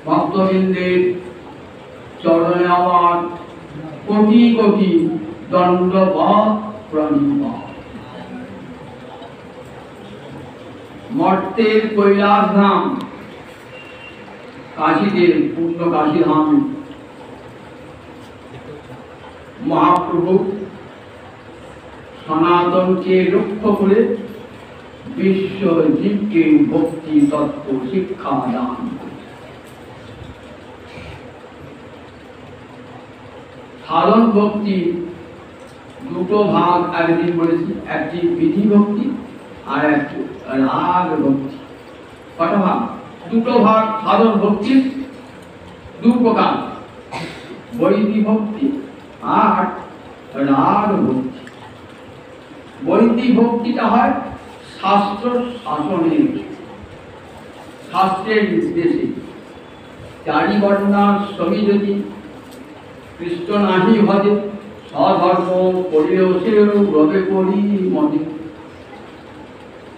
ভক্তবৃন্দের চরণে আমার কোটি কোটি দণ্ডবৎ প্রণিপাত। মর্তের কৈলাস ধাম কাশীদের পূর্ণ কাশী ধাম মহাপ্রভু সনাতনকে লক্ষ্য করে বিশ্ব জীবকে ভক্তি তত্ত্ব শিক্ষা দান। সাধন ভক্তি দুটো ভাগ একদিন বলেছি, একটি বিধি ভক্তি আর একটি রাগ ভক্তি। কত ভাগ? দুটো ভাগ। সাধন ভক্তি দু প্রকার, বৈধি ভক্তি আর রাগ ভক্তি। বৈধি ভক্তিটা হয় শাস্ত্র শাসনের, শাস্ত্রের নির্দেশে। চারি বর্ণার সবই যদি কৃষ্ণ নাহি ভজে, স্বধর্ম করিলেও সে রবে করি মনে।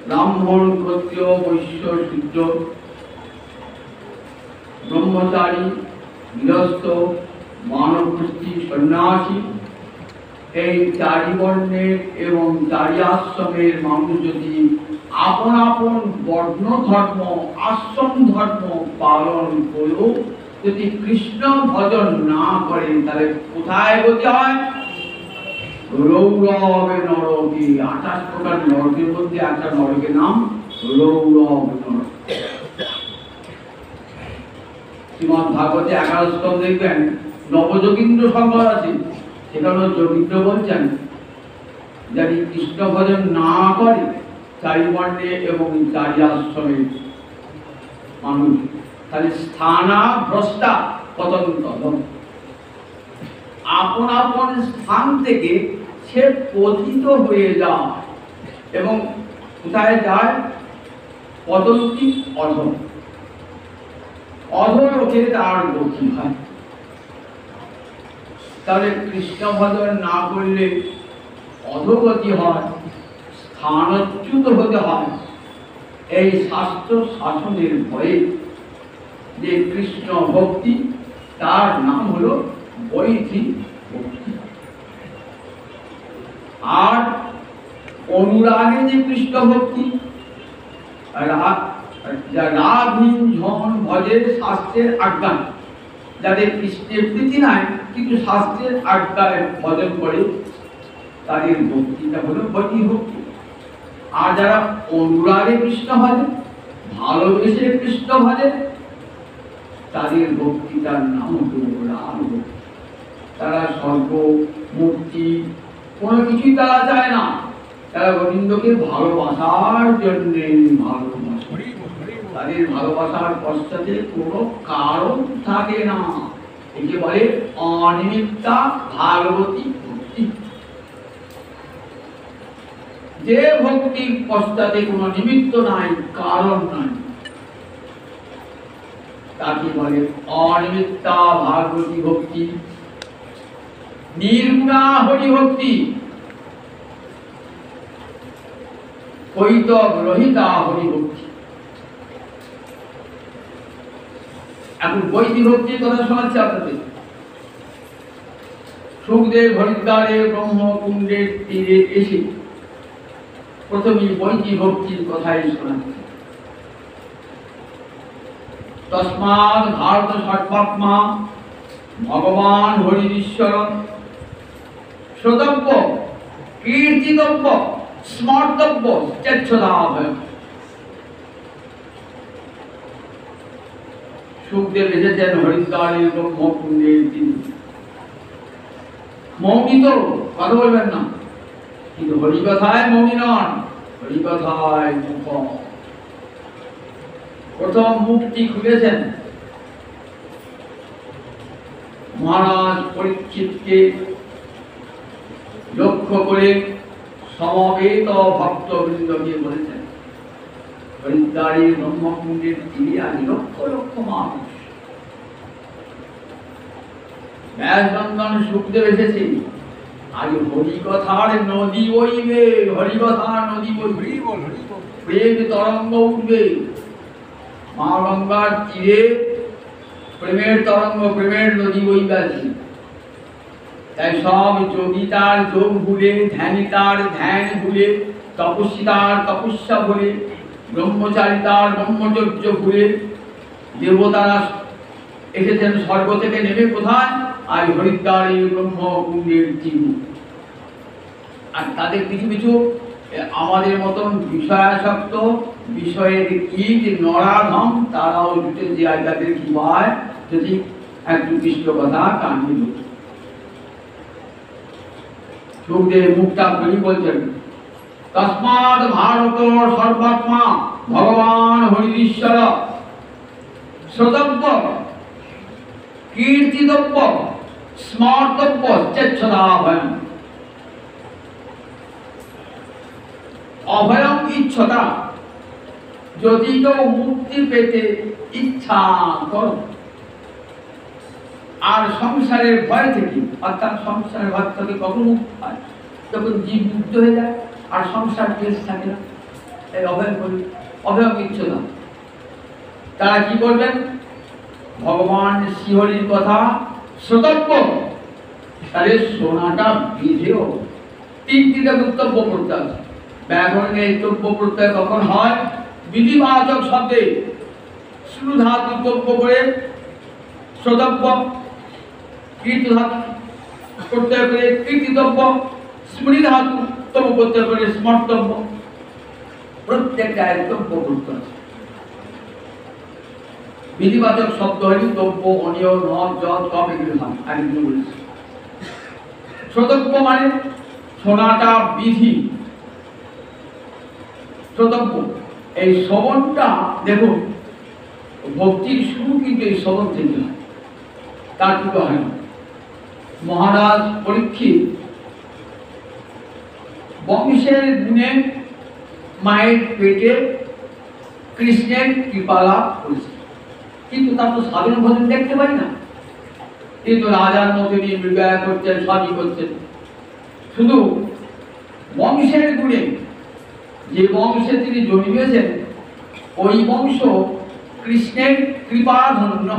ব্রাহ্মণ ক্ষত্রিয় বৈশ্য শূদ্র, ব্রহ্মচারী গৃহস্থ মানবগোষ্ঠী সন্ন্যাসী, এই চারি বর্ণের এবং চারি আশ্রমের মানুষ যদি আপন আপন বর্ণ ধর্ম আশ্রম ধর্ম পালন করেও যদি কৃষ্ণ ভজন না করেন, তাহলে কোথায় গতি হয়? রৌরবে নরকে। 28 প্রকার নরকের মধ্যে একটা নরকের নাম রৌরব নরক। শ্রীমদ্ ভাগবতে 11 স্কন্ধ দেখবেন নবযোগীন্দ্র সংবাদ আছে, সেখানে যোগীন্দ্র বলছেন যদি কৃষ্ণ ভজন না করে চারি বর্ণে এবং চারি আশ্রমের মানুষ, তাহলে স্থানা ভ্রষ্টা পতন্ত। আপন আপন স্থান থেকে সে পতিত হয়ে যায় এবং কোথায় যায়? পতন্তি অধম। অধলোকে তার গতি হয়। তাহলে কৃষ্ণ ভজন না করলে অধোগতি হয়, স্থানচ্যুত হতে হয়। এই শাস্ত্র শাসনের ভয়ে যে কৃষ্ণ ভক্তি, তার নাম হলো বৈধি ভক্তি। আর অনুরাগে যে কৃষ্ণ ভক্তি, রাগহীন জন ভজে শাস্ত্রের আজ্ঞা, যাদের কৃষ্ণের প্রীতি নাই কিন্তু শাস্ত্রের আজ্ঞায় ভজন করে, তাদের ভক্তিটা হলো বৈধি ভক্তি। আর যারা অনুরাগে কৃষ্ণ ভজে, ভালোবেসে কৃষ্ণ ভজে, তাদের ভক্তিটার নাম হলো রাগ ভক্তি। তারা স্বর্গ মুক্তি কোনো কিছুই তারা চায় না, তারা গোবিন্দকে ভালোবাসার জন্য ভালোবাসে। তাদের ভালোবাসার পশ্চাতে কোনো কারণ থাকে না। একে বলে অনিমিত্তা ভাগবতী ভক্তি। যে ভক্তির পশ্চাতে কোনো নিমিত্ত নাই, কারণ নাই, তাকে বলে অনিমিত্তা ভাগবতী ভক্তি। নির্গুণা হরি ভক্তি, কৈতব রহিতা হরি ভক্তি। এখন বৈধি ভক্তির কথা শোনাচ্ছি আপনাদের। সুখদেব হরিদ্বারে ব্রহ্মকুণ্ডের তীরে এসে প্রথমে বৈধি ভক্তির কথাই শোনাচ্ছে। তস্মাৎ ভারত সর্বাত্মা ভগবান হরিশ্বর শ্রোতব্য কীর্তিতব্য স্মর্তব্য চেচ্ছদাভয়। সুখদেব এসেছেন হরিদ্বারের ব্রহ্মকুণ্ডের তীরে। মৌনী তো কথা বলবেন না, কিন্তু হরিকথায় মৌনী নন, হরিকথায় মুখ। প্রথম মুখটি খুলেছেন মহারাজ পরীক্ষিতকে লক্ষ্য করে সমবেত ভক্তবৃন্দকে বলেছেন, হরিদ্বারের ব্রহ্মকুণ্ডের তীরে আজ লক্ষ লক্ষ মানুষ। ব্যাসনন্দন সুখদেব এসেছে, আজ হরিকথার নদী বইবে, হরিকথার নদী বইবে, প্রেম তরঙ্গ উঠবে। মা গঙ্গার তীরে প্রেমের তরঙ্গ, প্রেমের নদী বইবাছে। তাই সব যোগী তার যোগ ভুলে, ধ্যানী তার ধ্যান ভুলে, তপস্বী তার তপস্যা ভুলে, ব্রহ্মচারী তার ব্রহ্মচর্য ভুলে, দেবতারা এসেছেন স্বর্গ থেকে নেমে কোথায়? আর হরিদ্বারে ব্রহ্মকুণ্ডের তীরে। আর তাদের কিছু কিছু আমাদের মতন বিষয়াসক্ত, বিষয়ের কীট নরাধম, তারাও জুটে যে তাদের কি হয় যদি একটু কৃষ্ণ কথা কানে ঢোকে। সুখদেব মুক্তা বলি বলছেন, তস্মাৎ ভারত সর্বাত্মা ভগবান হরিশ্বর শ্রোতব্য কীর্তিতব্য স্মর্তব্য চেচ্ছদা ভয়ম। অভয়ম ইচ্ছতা, যদি কেউ মুক্তি পেতে ইচ্ছা করো আর সংসারের ভয় থেকে, অর্থাৎ সংসারের ভয় থেকে কখন মুক্তি হয়? যখন জীব মুক্ত হয়ে যায় আর সংসার কেস থাকে না। এই অভয় করি, অভয়ম ইচ্ছতা। তারা কি করবেন? ভগবান শ্রীহরির কথা শ্রোতব্য, তাহলে শোনাটা বিধেয়। তিনটিতে বক্তব্য করতে হবে। ব্যাকরণে তব্য প্রত্যয় কখন হয়? বিধিবাচক শব্দে শ্রু ধাতু তব্য করে শ্রোতব্য, কীর্তি ধাতু প্রত্যয় করে কীর্তিতব্য, স্মৃতি ধাতু তব্য প্রত্যয় করে স্মর্তব্য। প্রত্যেকটা তব্য করতে হবে। বিধিবাচক শব্দ হলে তব্য, অনিয়, নদ, যদ, কপ এগুলো হয়। আরেকগুলো বলেছি। শ্রোতব্য মানে শোনাটা বিধি। শ্রোতব্য, এই শ্রবণটা দেখুন, ভক্তির শুরু কিন্তু এই শ্রবণ থেকে হয়, তার টুকু হয় না। মহারাজ পরীক্ষিত বংশের গুণে মায়ের পেটে কৃষ্ণের কৃপা লাভ করেছে, কিন্তু তার তো সাধারণ ভজন দেখতে পাই না। কিন্তু রাজার মধ্যে নিয়ে মৃগয়া করছেন, সবই করছেন। শুধু বংশের গুণে, যে বংশে তিনি জন্মেছেন ওই বংশ কৃষ্ণের কৃপাধন্য।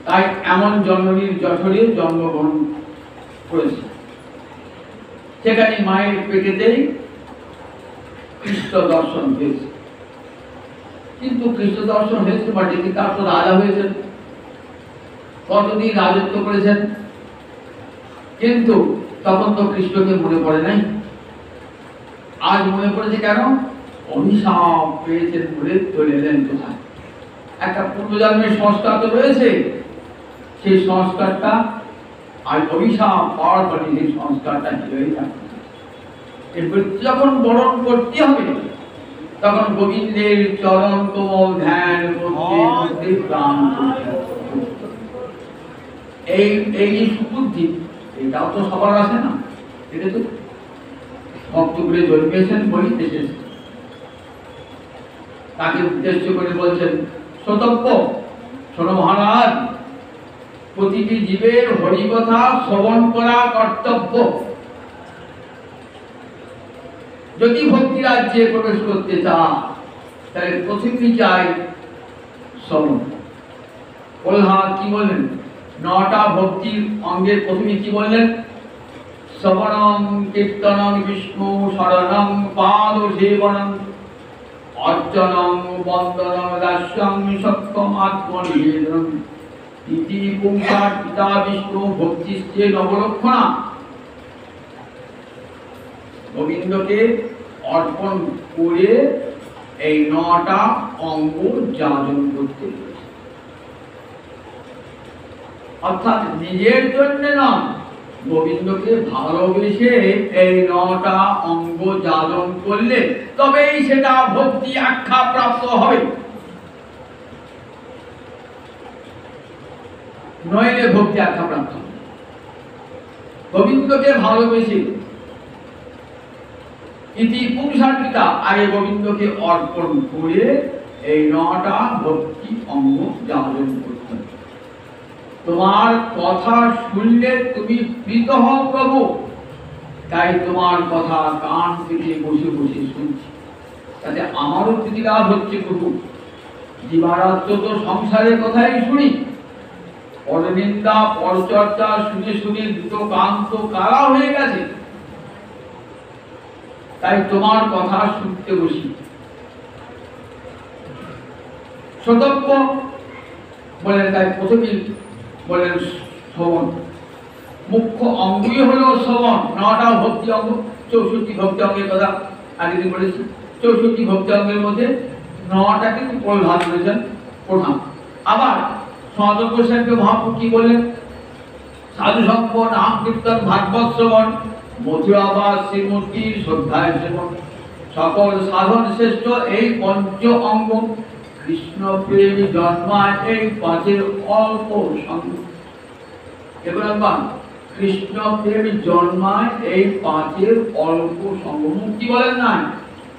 তাই এমন জননীর জঠরে জন্মগ্রহণ করেছে। সেখানে মায়ের পেটেতেই কৃষ্ণ দর্শন হয়েছে। কিন্তু কৃষ্ণ দর্শন হয়েছে বটে, কিন্তু তার তো রাজা হয়েছেন, কতদিন রাজত্ব করেছেন, কিন্তু তখন তো কৃষ্ণকে মনে পড়ে নাই। আজ মনে পড়েছে কেন? অভিশাপ পেয়েছেন বলে চলে এলেন কোথায়? একটা পূর্বজন্মের সংস্কার তো রয়েছে, সেই সংস্কারটা আর অভিশাপ পাওয়ার পরে সেই সংস্কারটা হয়ে যাবে। এরপর যখন বরণ করতে হবে তখন গোবিন্দের চরণ কোমল ধ্যান করতে প্রাণ এই এই সুবুদ্ধি, এটাও তো সবার আসে না। এটা তো ভক্তগুলো জন্মেছেন বলি এসেছে। তাকে উদ্দেশ্য করে বলছেন, শ্রোতব্য, শোনো মহারাজ, প্রতিটি জীবের হরিকথা শ্রবণ করা কর্তব্য। যদি ভক্তি রাজ্যে প্রবেশ করতে চায় তাহলে প্রথমেই চাই শ্রবণ। প্রহ্লাদ কি বললেন? 9টা ভক্তির অঙ্গের প্রথমে কি বললেন? শ্রবণং কীর্তনং বিষ্ণু শরণং পাদ সেবনং অর্চনং বন্দনং দাস্যং সত্যম আত্মনিবেদনং ইতি পুংসার পিতা বিষ্ণু ভক্তিশ্চে নবলক্ষণা। গোবিন্দকে অর্পণ করে এই 9টা অঙ্গ যাজন করতে হয়েছে। অর্থাৎ নিজের জন্য নয়, গোবিন্দকে ভালোবেসে এই 9টা অঙ্গ যাজন করলে তবেই সেটা ভক্তি আখ্যা প্রাপ্ত হবে, নইলে ভক্তি আখ্যা প্রাপ্ত হবে। গোবিন্দকে ভালোবেসে ইতি পুংসার্পিতা, আগে গোবিন্দকে অর্পণ করে এই 9টা ভক্তি অঙ্গ যাজন করতে হবে। তোমার কথা শুনলে তুমি প্রীত হও প্রভু, তাই তোমার কথা কান থেকে বসে বসে শুনছি। তাতে আমারও প্রীতি লাভ হচ্ছে প্রভু। দিবারাত্র তো সংসারের কথাই শুনি, পরনিন্দা পরচর্চা শুনে শুনে দুটো কান তো কালা হয়ে গেছে, তাই তোমার কথা শুনতে বসি। সতর্ক বলেন, তাই প্রথমেই বলেন শ্রবণ। মুখ্য অঙ্গই হলো শ্রবণ। 9টা ভক্তি অঙ্গ, 64 ভক্তি অঙ্গের কথা আগে বলেছি। 64 ভক্তি অঙ্গের মধ্যে 9টা কিন্তু প্রধান বলেছেন, প্রধান। আবার সনাতন গোস্বামী মহাপ্রভু কি বললেন? সাধু সঙ্গ, নাম কীর্তন, ভাগবত শ্রবণ, মথুরাবাস শ্রীমূর্তির শ্রদ্ধায় সেবন, সকল সাধন শ্রেষ্ঠ এই পঞ্চ অঙ্গ, কৃষ্ণ প্রেম জন্মায় এই 5 অল্প সঙ্গ। এবার কৃষ্ণ প্রেম জন্মায় এই 5 অল্প সঙ্গ। মুক্তি বলেন না,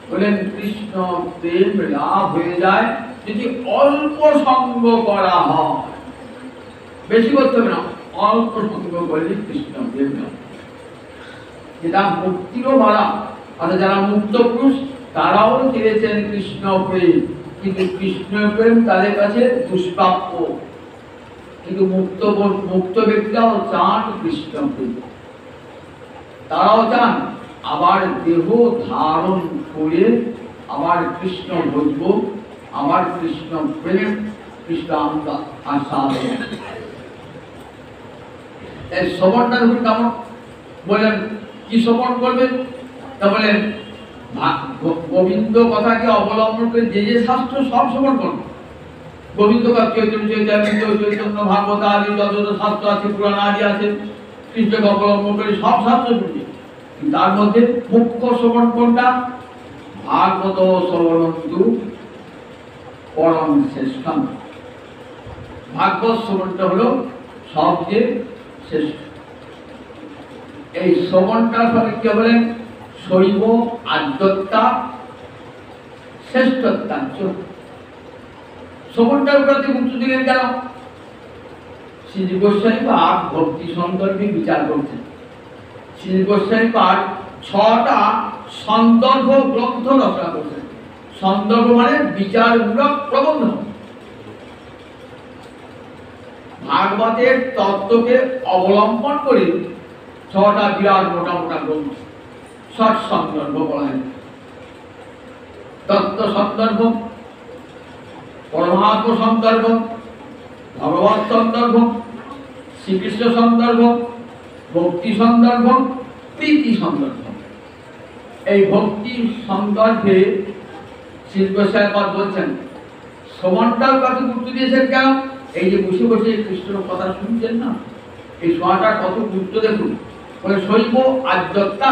বলেন কৃষ্ণ প্রেম লাভ হয়ে যায় যদি অল্প সঙ্গ করা হয়। বেশি করতে হবে না, অল্প সঙ্গ করলে কৃষ্ণ প্রেম লাভ। যেটা মুক্তিরও ভাড়া, অর্থাৎ যারা মুক্ত পুরুষ তারাও চেয়েছেন কৃষ্ণ প্রেম, কিন্তু কৃষ্ণ প্রেম তাদের কাছে দুষ্প্রাপ্য। কিন্তু মুক্ত ব্যক্তিরাও চান কৃষ্ণ প্রেম, তারাও চান আবার দেহ ধারণ করে আবার কৃষ্ণ ভজব, আবার কৃষ্ণ প্রেম, কৃষ্ণ আস্বাদ। এই শ্রবণটা দেখুন কেমন বলেন, কি শ্রবণ করবেন? তা বলেন গোবিন্দ কথাকে অবলম্বন করে যে যে শাস্ত্র সব শ্রবণ করবেন। গোবিন্দ চৈতন্য ভাগবত আদি যত শাস্ত্র আছে, পুরাণ আদি আছে, কৃষ্ণকে অবলম্বন করে সব শাস্ত্র শুনবে। তার মধ্যে মুখ্য শ্রবণ কোনটা? ভাগবত শ্রবণন্তু পরম শ্রেষ্ঠম। ভাগবত শ্রবণটা হলো সবচেয়ে শ্রেষ্ঠ। এই শ্রবণটার ফলে কি বলেন? শৈব আদ্যতা শ্রেষ্ঠতা। শ্রবণটার উপর গুরুত্ব দিলেন কেন? শ্রী গোস্বামী পাঠ ভক্তি সন্দর্ভে বিচার করছেন। শ্রী গোস্বামী পাঠ 6টা সন্দর্ভ গ্রন্থ রচনা করছেন। সন্দর্ভ মানে বিচারমূলক প্রবন্ধ। ভাগবতের তত্ত্বকে অবলম্বন করে 6টা বিরাট মোটা মোটা গ্রন্থ, ষট সন্দর্ভ বলা হয়। তত্ত্ব সন্দর্ভ, পরমাত্ম সন্দর্ভ, ভগবত সন্দর্ভ, শ্রীকৃষ্ণ সন্দর্ভ, ভক্তি সন্দর্ভ, প্রীতি সন্দর্ভ। এই ভক্তি সন্দর্ভে শ্রী গোস্বামী বলছেন শ্রবণটার কত গুরুত্ব দিয়েছেন কেন? এই যে বসে বসে কৃষ্ণের কথা শুনছেন না, এই শোনাটার কত গুরুত্ব দেখুন। বলে শৈব আদ্যতা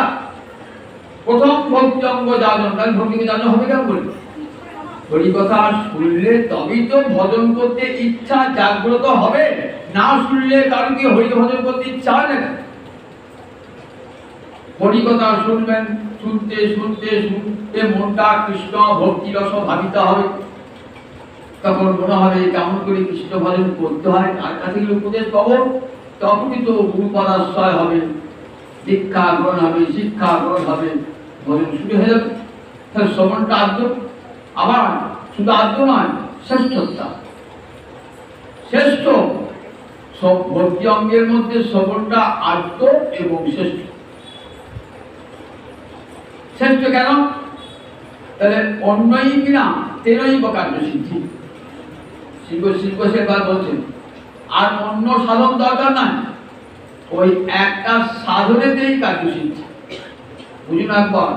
প্রথম ভক্তি অঙ্গ যাজন। তাহলে ভক্তিকে জানা হবে কেমন বলে? হরি কথা শুনলে তবেই তো ভজন করতে ইচ্ছা জাগ্রত হবে, না শুনলে কারো কি হরি ভজন করতে ইচ্ছা হয় না? হরি কথা শুনবেন, শুনতে শুনতে শুনতে মনটা কৃষ্ণ ভক্তি রস ভাবিত হবে। তখন মনে হবে কেমন করে কৃষ্ণ ভজন করতে হয়, তার কাছে উপদেশ পাবো। তখনই তো গুরুপদাশ্রয় হবে, দীক্ষা গ্রহণ হবে, শিক্ষা গ্রহণ হবে, ভজন শুরু হয়ে যাবে। তাহলে শ্রবণটা আদ্য, আবার শুধু আদ্য নয়, শ্রেষ্ঠতা। শ্রেষ্ঠ সব ভক্তি অঙ্গের মধ্যে শ্রবণটা আদ্য এবং শ্রেষ্ঠ। শ্রেষ্ঠ কেন? তাহলে অন্যই কিনা তেনই কার্য সিদ্ধি। শিল্পের বলছেন আর অন্য সাধন দরকার নাই, ওই একটা সাধনেতেই কার্য সিদ্ধি। বুঝুন একবার,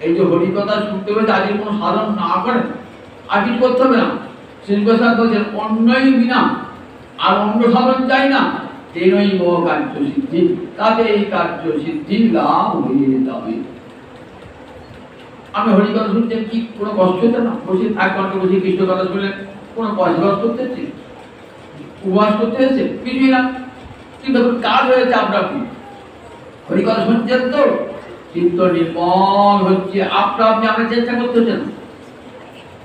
এই যে হরিকথা শুনতে হবে তাদের কোনো সাধন না করেন আর কিছু করতে হবে না। শিল্পসাদ বলছেন অন্যই বিনা আর অন্য সাধন চাই না, তেনই কার্য সিদ্ধি, তাতে এই কার্য সিদ্ধি লাভ হয়ে যাবে। আমি হরিকথা শুনছেন, কি কোনো কষ্ট হচ্ছে না? বসে 1 ঘন্টা বসে কৃষ্ণ কথা শুনলেন, কোনো পয়সা খরচ করতে হচ্ছে, উপবাস করতে হচ্ছে, কিছুই না। কিন্তু কাজ হয়েছে আপনার কি? হরিকথা শুনছেন তো, চিত্ত নির্মল হচ্ছে, আপনি আপনার চেষ্টা করতে হচ্ছে না,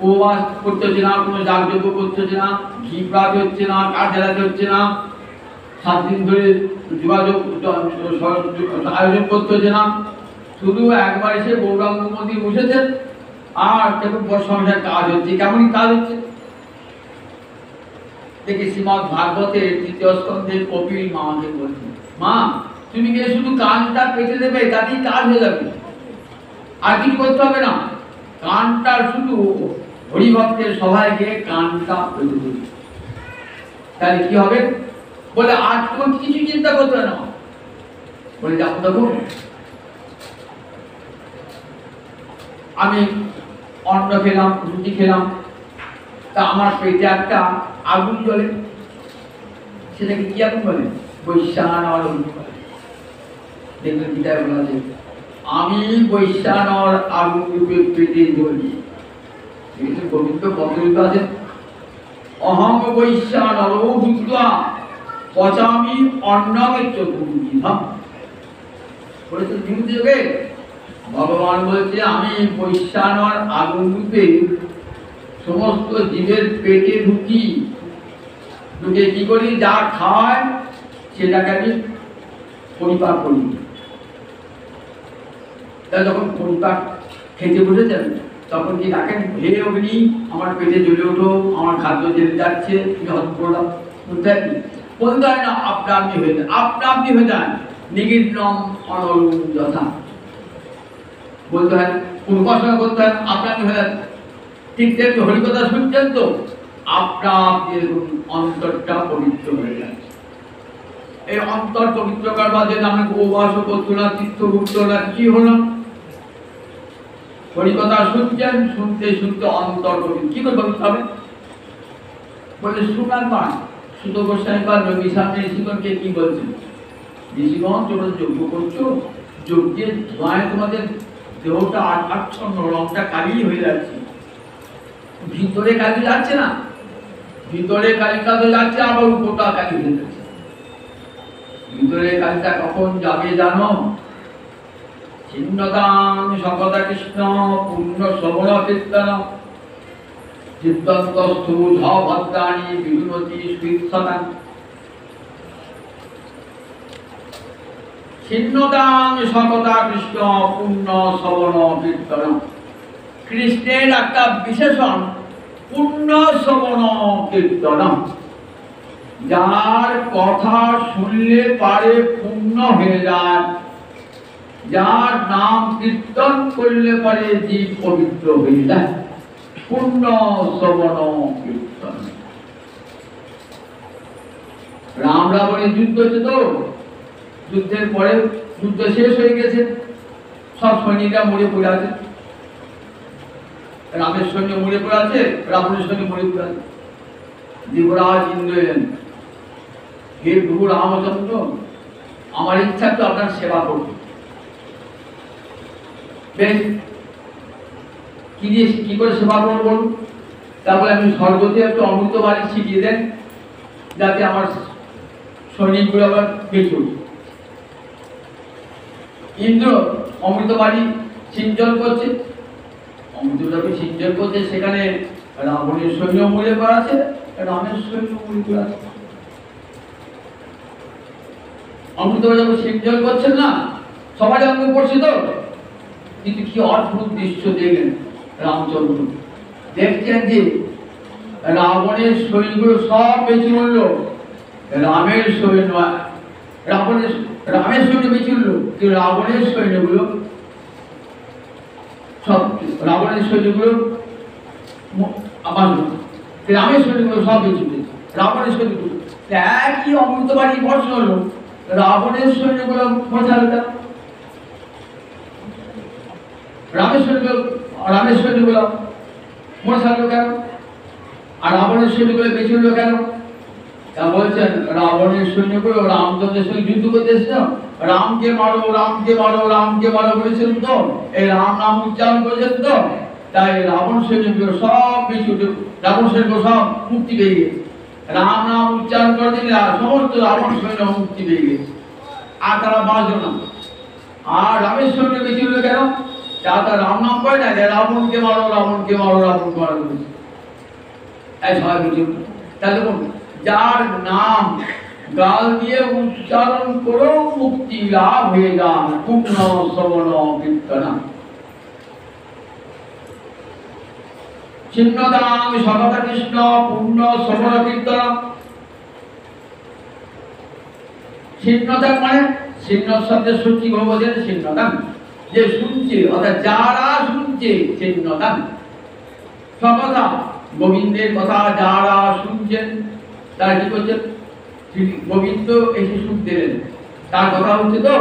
উপবাস করতে হচ্ছে না, কোনো যাগযজ্ঞ করতে হচ্ছে না, ঘি প্রাতে হচ্ছে না, কাঠ জ্বালাতে হচ্ছে না, 7 দিন ধরে যোগাযোগ আয়োজন করতে হচ্ছে না। শুধু একবার এসে গৌরাঙ্গ মন্দির বসেছেন, আর কেমন সংসার কাজ হচ্ছে, কেমনই কাজ হচ্ছে। দেখি শ্রীমদ্ ভাগবতের ৩য় স্কন্ধে কপিল মাকে বলছে, মা তুমি গিয়ে শুধু কানটা পেতে দেবে, তাতেই কাজ হয়ে যাবে, আর কিছু করতে হবে না। কানটা শুধু হরিভক্তের সভায় গিয়ে কানটা পেতে দেবে, তাহলে কি হবে? বলে আর তোমার কিছু চিন্তা করতে হবে না। বলে যাবো, দেখো আমি অন্ন খেলাম, রুটি খেলাম, তা আমার পেটে একটা আগুন জ্বলে, সেটাকে কি আগুন বলে? বৈশ্যানর আগুন বলে। দেখবেন গীতায় বলা আছে, আমি বৈশ্যানর আগুন রূপে পেটে জ্বলি। গোবিন্দ পদলিত আছে, অহং বৈশ্যানর ভূত্বা পচামি অন্নমের চতুর্বিধম। বলেছে যুগে ভগবান বলছে, আমি বৈশ্যানর আগুন রূপে সমস্ত জীবের পেটে ঢুকি, ঢুকে কি করি? যা খায় সেটাকে আমি পরিপাক করি। তা যখন পরিপাক খেতে বসেছেন, তখন কি ডাকেন, হে অগ্নি আমার পেটে জ্বলে ওঠো, আমার খাদ্য জেলে যাচ্ছে, হজম করলাম? বলতে হয় না, আপনা আপনি হয়ে যান, আপনা আপনি হয়ে যান। নিগিন্নম অনরুম যথা, বলতে হয় উপাসনা করতে হয়, আপনা আপনি হয়ে যাচ্ছে। ঠিক তেমনি হরিকথা শুনছেন তো, আপনার অন্তরটা পবিত্র হয়ে যায়। এই অন্তর পবিত্র করবার জন্য আমি উপবাস করতো না, তীর্থ ঘুরতো না, কি হলো? হরিকথা শুনছেন, শুনতে শুনতে অন্তর পবিত্র। কি করে পবিত্র হবে? বলে শোনার পান সুত গোস্বামী বা রবি সামনে ঋষিগণকে কি বলছেন? ঋষিগণ, তোমরা যজ্ঞ করছো, যজ্ঞের ধোঁয়ায় তোমাদের দেহটা আচ্ছন্ন, রংটা কালি হয়ে যাচ্ছে, ভিতরে কালি যাচ্ছে না, ভিতরে কালিটা তো যাচ্ছে, আবার উপরটা কালি হয়ে যাচ্ছে। ভিতরে কালিটা কখন যাবে জানো? ছিন্নদান সকতা কৃষ্ণ পূর্ণ শ্রবণ কীর্তন চিত্তন্তস্থু ভদ্রাণী বিনুনতি সুইৎসতাং। ছিন্নদান সকতা কৃষ্ণ পূর্ণ শ্রবণ কীর্তন। কৃষ্ণের একটা বিশেষণ পূর্ণ শ্রবণ কীর্তন। যার কথা শুনলে পারে পূর্ণ হয়ে যায়, যার নাম কীর্তন করলে পারে জীব পবিত্র হয়ে যায়। পূর্ণ শ্রবণ কীর্তন। রাম রাবণের যুদ্ধ হচ্ছে তো, যুদ্ধের পরে যুদ্ধ শেষ হয়ে গেছে, সব সৈনিকরা মরে পড়ে আছে। রামের সৈন্য মরে পড়ে আছে, রাবণের সৈন্য মরে পড়ে আছে। যুবরাজ ইন্দ্র এলেন, হে প্রভু রামচন্দ্র, আমার ইচ্ছা তো আপনার সেবা করতে। বেশ, কি করে সেবা করবো বলুন? তারপরে আমি স্বর্গতে একটু অমৃত বাড়ি ছিটিয়ে দেন, যাতে আমার সৈনিকগুলো আবার বেঁচে ওঠে। ইন্দ্র অমৃত বাড়ি সিঞ্চন করছে, অমৃতটাকে সিঞ্চন করছে, সেখানে রাবণের সৈন্য মরে পড়ে আছে, রামের সৈন্য মরে পড়ে আছে। অমৃত যখন সিঞ্চন করছেন না, সবাই অঙ্গ পড়ছে তো, কিন্তু কি অদ্ভুত দৃশ্য দেখলেন রামচন্দ্র। দেখছেন যে রাবণের সৈন্যগুলো সব বেঁচে উঠল, রামের সৈন্য রামের সৈন্য বেঁচে উঠল, কিন্তু রাবণের সৈন্যগুলো সব, রাবণের সৈন্যগুলো রামের সৈন্যগুলো সব বেঁচে উঠেছে, রাবণের সৈন্যগুলো একই অমৃত বাড়ি বর্ষ হলো, রাবণের সৈন্যগুলো মজা হলো, রামের সৈন্যগুলো মরে থাকলো কেন? আর রাবণের সৈন্যগুলো বেঁচে উঠলো কেন? তা বলছেন, রাবণের সৈন্যগুলো রামচন্দ্রের সঙ্গে যুদ্ধ করতে এসেছিল, রামকে মারো, রামকে মারো, রামকে মারো বলেছিলেন তো, এই রাম নাম উচ্চারণ করেছেন তো, তাই রাবণ সৈন্যগুলো সব বেঁচে উঠে, রাবণ সৈন্য সব মুক্তি পেয়ে গেছে। রাম নাম উচ্চারণ করে দিলে সমস্ত রাবণ সৈন্য মুক্তি পেয়ে গেছে, আর তারা বাঁচল না। আর রামের সৈন্য বেঁচে উঠলো কেন? যারা রাম নাম করে না, রাবণকে মারো, রাবণকে মারো, রাবণকে মারো বলেছে, এই সবাই বেঁচে উঠলো। তাহলে যার নাম গাল দিয়ে উচ্চারণ করেও মুক্তি লাভ হয়ে যান, পূর্ণ শ্রবণ কীর্তন। ছিন্নদাং সগত কৃষ্ণ পূর্ণ শ্রবণ কীর্তন। ছিন্নতা মানে ছিন্ন শব্দের সূচি বোঝেন ছিন্নদাং, যে শুনছে অর্থাৎ যারা শুনছে ছিন্নদাং। সগতা গোবিন্দের কথা যারা শুনছেন তারা কি করছেন, গোবিন্দ এসে শুনতেন, তার কথা হচ্ছে তো,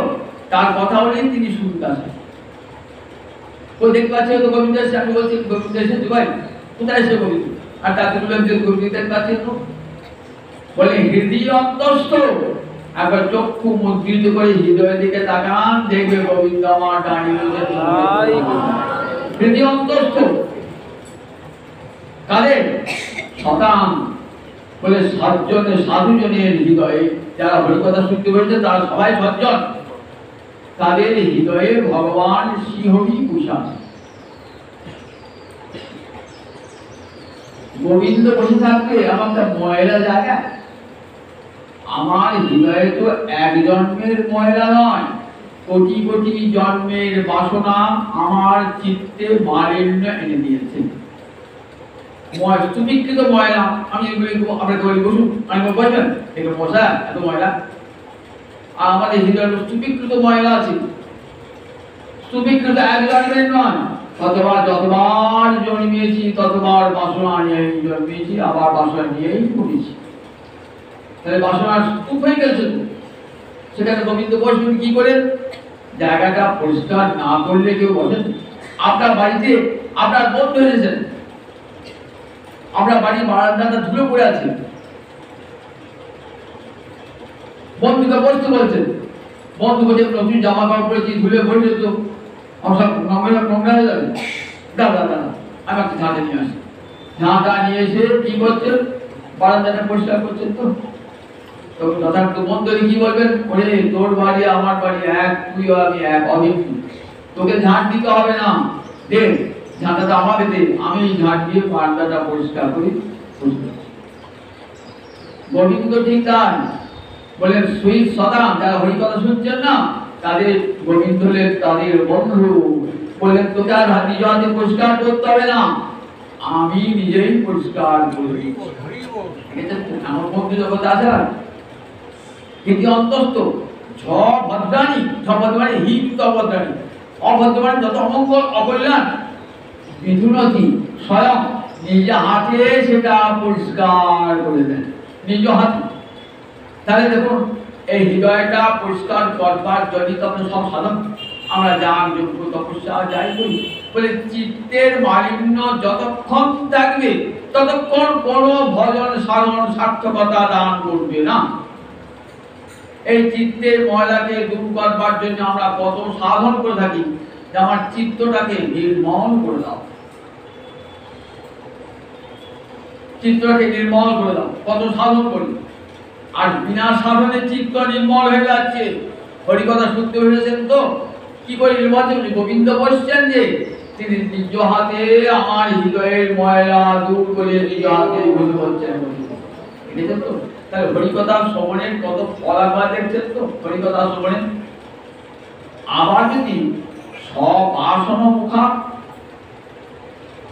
তার কথা হলেই তিনি শুনতে আসেন। ও দেখতে পাচ্ছে তো গোবিন্দ এসে, আমি বলছি গোবিন্দ এসে ভাই কোথায় এসে গোবিন্দ, আর তাকে বললেন যে গোবিন্দ দেখতে পাচ্ছেন তো, বলে হৃদয় অন্তস্থ, একবার চক্ষু মুদ্রিত করে হৃদয়ের দিকে তাকান, দেখবে গোবিন্দ আমার দাঁড়িয়ে হৃদয় অন্তস্থ। কাদের শতাং বলে সজ্জনের সাধুজনের হৃদয়ে, যারা হরিকথা শুনতে পেরেছে তারা সবাই সজ্জন, তাদের হৃদয়ে ভগবান শ্রীহরি কুশান। গোবিন্দ বসে থাকবে আমার একটা ময়লা জায়গা, আমার হৃদয়ে তো এক জন্মের ময়লা নয়, কোটি কোটি জন্মের বাসনা আমার চিত্তে মালিন্য এনে দিয়েছে। স্তূপীকৃত ময়লা, আমি আপনাকে বলি বসুন, আমি বসবেন একটু বসা, এত ময়লা, আর আমাদের হৃদয়ে স্তূপীকৃত ময়লা আছে। স্তূপীকৃত এক জন্মের নয়, যতবার জন্মেছি ততবার বাসনা নিয়ে জন্মেছি, আবার বাসনা নিয়েই পড়েছি, তাহলে বাসনা স্তূপ হয়ে গেছে। সেখানে গোবিন্দ বসবেন কি করে, জায়গাটা পরিষ্কার না করলে কেউ বসেন। আপনার বাড়িতে আপনার বন্ধু এসেছেন, আপনার বাড়ির বারান্দাটা ধুলো পড়ে আছে, বন্ধুকে বসতে বলছেন, বন্ধু বলছে নতুন জামা কাপড় পরেছি ধুলে পড়ে যেত, সব নোংরা হয়ে যাবে, দাদা দাদা আমাকে ঝাঁটা নিয়ে আসে, ঝাঁটা নিয়ে এসে কি করছেন, বারান্দাটা পরিষ্কার করছেন। তো যথার্থ বন্ধু কি বলবেন, ওরে তোর বাড়ি আমার বাড়ি এক, তুই আমি এক, অভিন্ন, তোকে ঝাঁট দিতে হবে না, দেখ ঝাঁটাটা আমাকে দে, আমি ঝাঁট দিয়ে বারান্দাটা পরিষ্কার করি। গোবিন্দ ঠিক তাই বলেন, সুইট সদা যারা হরিকথা শুনছেন না, তাদের গোবিন্দ হলেন তাদের বন্ধু। বললেন তোকে আর নিজ হাতে পরিষ্কার করতে হবে না, আমি নিজেই পরিষ্কার করি। আমার বন্ধু জগৎ আছে না, কিন্তু অন্তস্থ ঝ ভদ্রাণী, ঝ ভদ্রাণী হি কিন্তু অভদ্রাণী, অভদ্রাণী যত অমঙ্গল অকল্যাণ বিধুনতি স্বয়ং নিজ হাতে সেটা পরিষ্কার করে দেন, নিজ হাতে। তাহলে দেখুন এই হৃদয়টা পরিষ্কার করবার জন্য আমরা সব সাধন, আমরা যাগ যজ্ঞ তপস্যা যাই করি, বলে চিত্তের মালিন্য যতক্ষণ থাকবে ততক্ষণ কোন ভজন সাধন সার্থকতা দান করবে না। এই চিত্তের ময়লাকে দূর করবার জন্য আমরা কত সাধন করে থাকি, যে আমার চিত্তটাকে নির্মল করে দাও, চিত্তটাকে নির্মল করে দাও, কত সাধন করি, আর বিনা সাধনে চিত্ত নির্মল হয়ে যাচ্ছে। হরিকথা শুনতে হয়েছেন তো কি করে নির্মল, গোবিন্দ বসছেন যে তিনি নিজ হাতে আমার হৃদয়ের ময়লা দূর করে নিজ হাতে বলছেন, দেখেছেন তো। তাহলে হরিকথা শ্রবণের কত ফলাফল দেখছেন তো, হরিকথা শ্রবণে। আবার যদি সব আসন মুখা,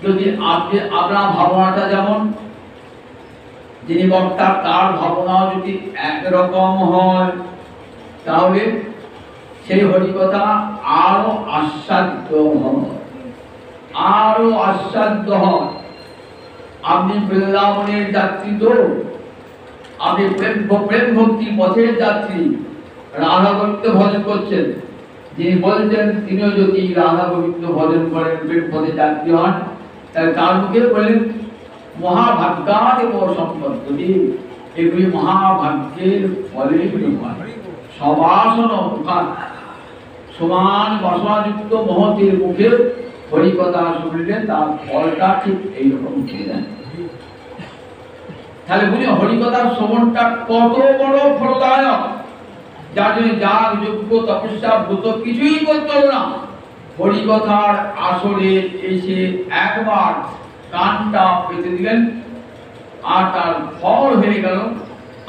যদি আপনি আপনার ভাবনাটা যেমন যিনি বক্তা তার ভাবনাও যদি একরকম হয়, তাহলে সেই হরিকথা আরো আস্বাদ্য হয়, আরো আস্বাদ্য হয়। আপনি বৃন্দাবনের যাত্রী তো, আপনি প্রেম ভক্তি পথের যাত্রী, রাধা গোবিন্দ ভজন করছেন, যিনি বলছেন তিনিও যদি রাধা গোবিন্দ ভজন করেন প্রেম পথে যাত্রী হন, তাহলে তার মুখে বলেন মহাভাগ্যাদেব সম্পত্তি, এগুলি মহাভাগ্যের ফলে সবাসন মুখান, সমান বাসনাযুক্ত মহতের মুখে হরিকথা শুনলে তার ফলটা ঠিক এইরকম হয়ে যায়। তাহলে বুঝি হরিকথার শ্রবণটা কত বড় ফলদায়ক, যার জন্য যাগ যজ্ঞ তপস্যা ব্রত কিছুই করতে হলো না, হরিকথার আসরে এসে একবার কানটা পেতে দিলেন আর তার ফল হয়ে গেল,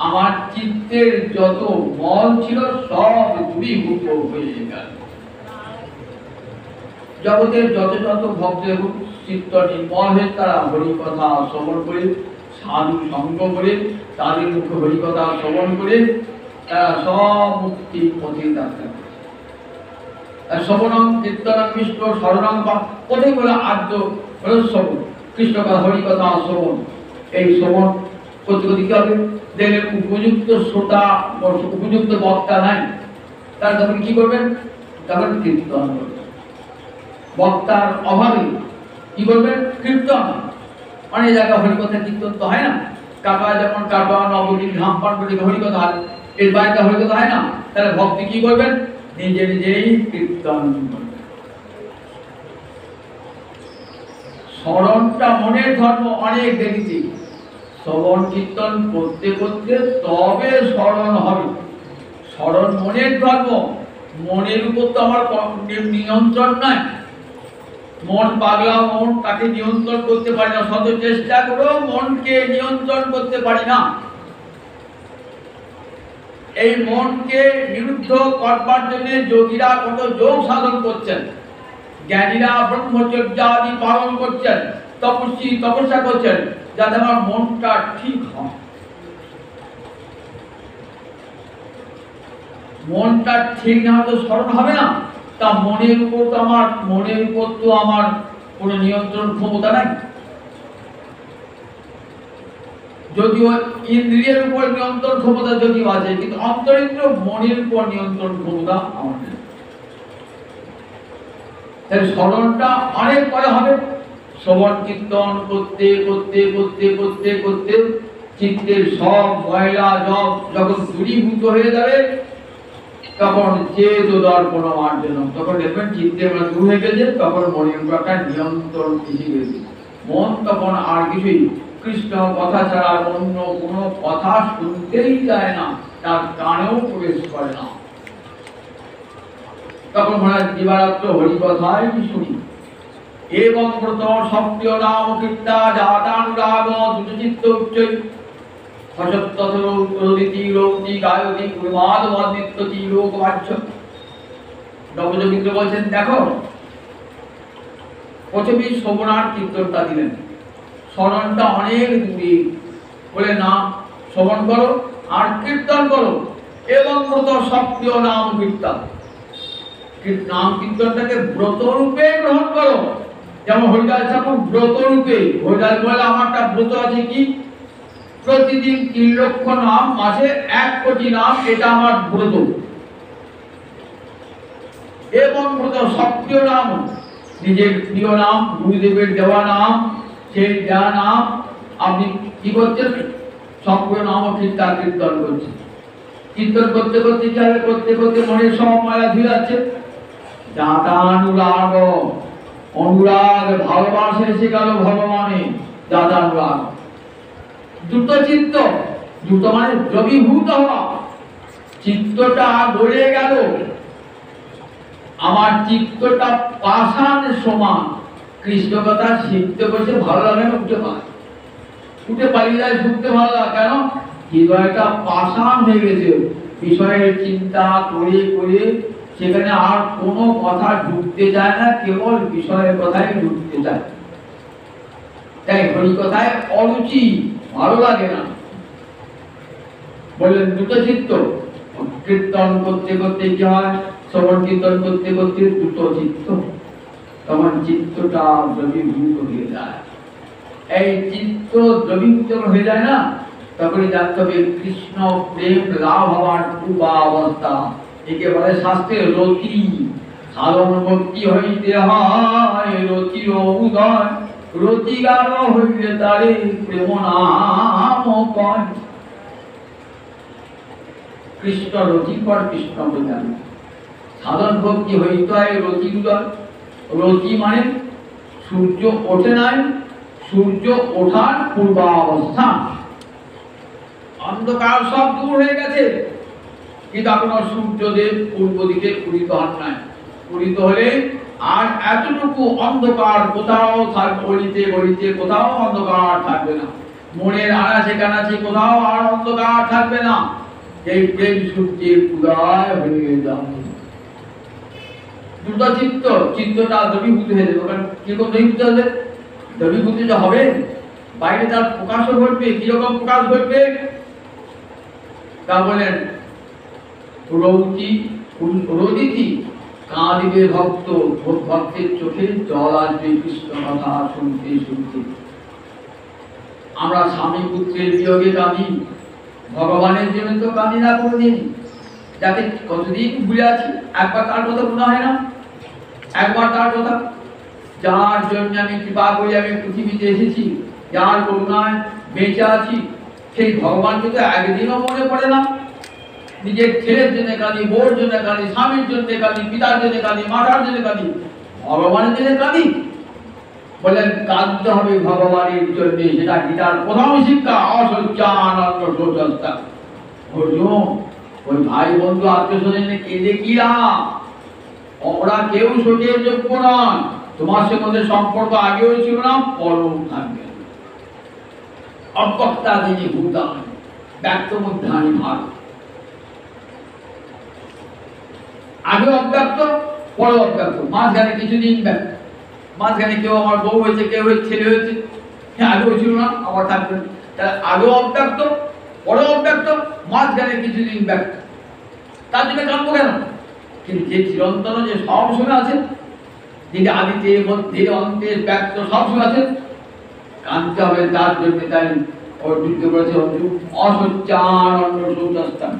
আমার চিত্তের যত মল ছিল সব দূরীভূত হয়ে গেল। জগতের যত যত ভক্ত এবং চিত্ত নির্মল হয়ে তারা হরিকথা শ্রবণ করে, সাধু সঙ্গ করে, তাদের মুখে হরিকথা শ্রবণ করে তারা সব মুক্তির পথে যাত্রা করে। শ্রবণং কীর্তনং কৃষ্ণ স্মরণং বা কোথায় বলে আদ্য শ্রবণ, কৃষ্ণ কথা হরিকথা শ্রবণ। এই শ্রবণ করতে করতে কি হবে, দেখলেন উপযুক্ত শ্রোতা উপযুক্ত বক্তা নাই, তার তখন কি করবেন, তখন কীর্তন করবেন। বক্তার অভাবে কি করবেন, কীর্তন। অনেক জায়গায় হরিকথা কীর্তন তো হয় না, কাকা যেমন কাকা নবদিন ঘাম পান করে হরিকথা হয়, এর বাইরে হরিকথা হয় না, তাহলে ভক্তি কি করবেন, নিজে নিজেই কীর্তন করবেন। স্মরণটা মনের ধর্ম অনেক দেখেছি, শ্রবণ কীর্তন করতে করতে তবে স্মরণ হবে। স্মরণ মনের ধর্ম, মনের উপর তো আমার নিয়ন্ত্রণ নাই। মন পাগলা, মন তাকে নিয়ন্ত্রণ করতে পারি না, শত চেষ্টা করেও মনকে নিয়ন্ত্রণ করতে পারি না। এই মনকে নিরুদ্ধ করবার জন্য যোগীরা কত যোগ সাধন করছেন, জ্ঞানীরা ব্রহ্মচর্য আদি পালন করছেন, তপস্যা করছেন, যাতে আমার মনটা ঠিক হয়। মনটা ঠিক না হলে স্মরণ হবে না। তা মনের উপর তো আমার কোনো নিয়ন্ত্রণ ক্ষমতা নাই। যদিও ইন্দ্রিয়ের উপর নিয়ন্ত্রণ ক্ষমতা যদিও আছে, কিন্তু অন্তরিন্দ্র মনের উপর নিয়ন্ত্রণ ক্ষমতা আমার নেই। তাই স্মরণটা অনেক পরে হবে। শ্রবণ কীর্তন করতে করতে করতে করতে করতে চিত্তের সব ময়লা যখন দূরীভূত হয়ে যাবে, তখন চেত দর্পণ মার্জন, তখন দেখবেন চিত্তের দূর হয়ে গেছে, তখন মনের উপর একটা নিয়ন্ত্রণ এসে গেছে। মন তখন আর কিছুই কৃষ্ণ কথা ছাড়া অন্য কোনো কথা শুনতেই যায় না, তার কানেও প্রবেশ করে না। তখন মনে হয় দিবারাত্র হরিকথাই শুনি। এবং প্রথম সক্রিয় নাম কীর্তা জাতানুরাগ দুচিত্ত উচ্চৈ হসত্তথরৌতি রৌতি গায়তি উন্মাদ মদিত্যতি লোকবাচ্য। নবযোগীন্দ্র বলছেন, দেখো প্রথমে শ্রবণার কীর্তনটা দিলেন, স্মরণটা অনেক দূরে, বলে না শ্রবণ করো আর কীর্তন করো। এবং ব্রত সক্রিয় নাম কীর্তন, নাম কীর্তনটাকে ব্রত রূপে গ্রহণ করো। যেমন হরিদাস ঠাকুর ব্রত রূপে, হরিদাস বলে আমারটা ব্রত আছে কি, প্রতিদিন 3 লক্ষ নাম, মাসে 1 কোটি নাম, এটা আমার ব্রত। এবং ব্রত সক্রিয় নাম, নিজের প্রিয় নাম, গুরুদেবের দেওয়া নাম, সেই দেওয়া নাম আপনি কি করছেন, সক্রিয় নাম ও কীর্তন করছেন। কীর্তন করতে করতে কি হবে, করতে করতে মনের সব মায়া ধুয়ে যাচ্ছে। জাতানুরাগ, অনুরাগ, ভালোবাসা এসে গেল ভগবানে, জাতানুরাগ। দ্রুত চিত্ত, দ্রুত মানে দ্রবীভূত হওয়া, চিত্তটা গড়ে গেল। আমার চিত্তটা পাষাণ সমান। কৃষ্ণ কথা শিখতে বসে ভালো লাগে না, উঠে পালিয়ে যায়, ঢুকতে ভালো লাগে কেন, হৃদয়টা পাষাণ হয়ে গেছে। বিষয়ের চিন্তা করে করে সেখানে আর কোনো কথা ঢুকতে যায় না, কেবল বিষয়ের কথাই ঢুকতে যায়। তাই হরি কথায় অরুচি, ভালো লাগে না। বললেন দ্রুত চিত্ত, কীর্তন করতে করতে কি হয়, শ্রবণ কীর্তন করতে করতে দ্রুত চিত্ত, তখন চিত্তটা দ্রবীভূত হয়ে যায়। এই চিত্ত দ্রবীভূত হয়ে যায় না, তখনই জানতে হবে কৃষ্ণ প্রেম লাভ হওয়ার পূর্বাবস্থা। একে বলে শাস্ত্রে রতি। সাধন ভক্তি হইতে হয় রতির উদয়, রতিগার হইলে তারে প্রেম নাম কয়। কৃষ্ণ রতিপর কৃষ্ণ বোঝান। সাধন ভক্তি হইতে হয় রতির উদয়। রতি মানে সূর্য ওঠে নাই, সূর্য ওঠার পূর্বাবস্থা। অন্ধকার সব দূর হয়ে গেছে, কিন্তু এখনো সূর্যদেব পূর্ব দিকে উদিত হন নাই। উদিত হলে আর এতটুকু অন্ধকার কোথাও থাকবে, গলিতে গলিতে কোথাও অন্ধকার থাকবে না, মনের আনাচে কানাচে কোথাও আর অন্ধকার থাকবে না। এই প্রেম সূর্যের উদয় হয়ে যাবে। দ্রুত চিত্ত, চিত্তটা দ্রবীভূত হয়ে যাবে। ওখানে কিরকম দ্রবীভূত হবে? দ্রবীভূত যে হবে, বাইরে তার প্রকাশও ঘটবে। কিরকম প্রকাশ ঘটবে? তা বলেন রোদিতি কাঁদিবে ভক্ত, ভক্তের চোখে জল আসবে কৃষ্ণ কথা শুনতে শুনতে। আমরা স্বামী পুত্রের বিয়োগে কাঁদি, ভগবানের জন্য তো কাঁদি না কোনোদিন। যাতে কতদিন ভুলে আছি, একবার তার কথা মনে হয় না? একবার তার কথা, যার জন্য আমি কৃপা করে আমি পৃথিবীতে এসেছি, যার করুণায় বেঁচে আছি, সেই ভগবানকে তো একদিনও মনে পড়ে না। নিজের ছেলের জন্য কাঁদি, বোর জন্য কাঁদি, স্বামীর জন্য কাঁদি, পিতার জন্য কাঁদি, মাতার জন্য কাঁদি, ভগবানের জন্য কাঁদি। বলেন কাঁদতে হবে ভগবানের জন্য। সেটা গীতার প্রথম শিক্ষা, অসচ্চানন্দ শোচস্তা। অর্জুন, ওই ভাই বন্ধু আত্মীয় স্বজন কেঁদে কি লাভ? ওরা কেউ শোকের যোগ্য নয়। তোমার সঙ্গে সম্পর্ক আগেও ছিল না, পরেও থাকবে। অব্যক্তা যিনি ভূতান, ব্যক্ত মধ্যানি ভাগ। আগে অব্যক্ত, পরে অব্যক্ত, মাঝখানে কিছুদিন ব্যক্ত। মাঝখানে কেউ আমার বউ হয়েছে, কেউ ছেলে হয়েছে, আগেও ছিল না, আবার থাকবে। তাহলে আগেও অব্যক্ত, পরে অব্যক্ত, মাঝখানে কিছুদিন ব্যক্ত। তার জন্য কাঁদবো কেন? কিন্তু যে চিরন্তন, যে সব সময় আছেন, যিনি আদিতে মধ্যে অন্তে ব্যক্ত সব সময় আছেন, কাঁদতে হবে তার জন্য। তাই অর্জুন করেছে, অর্জুন অসচ্চানন্দ শোচস্তান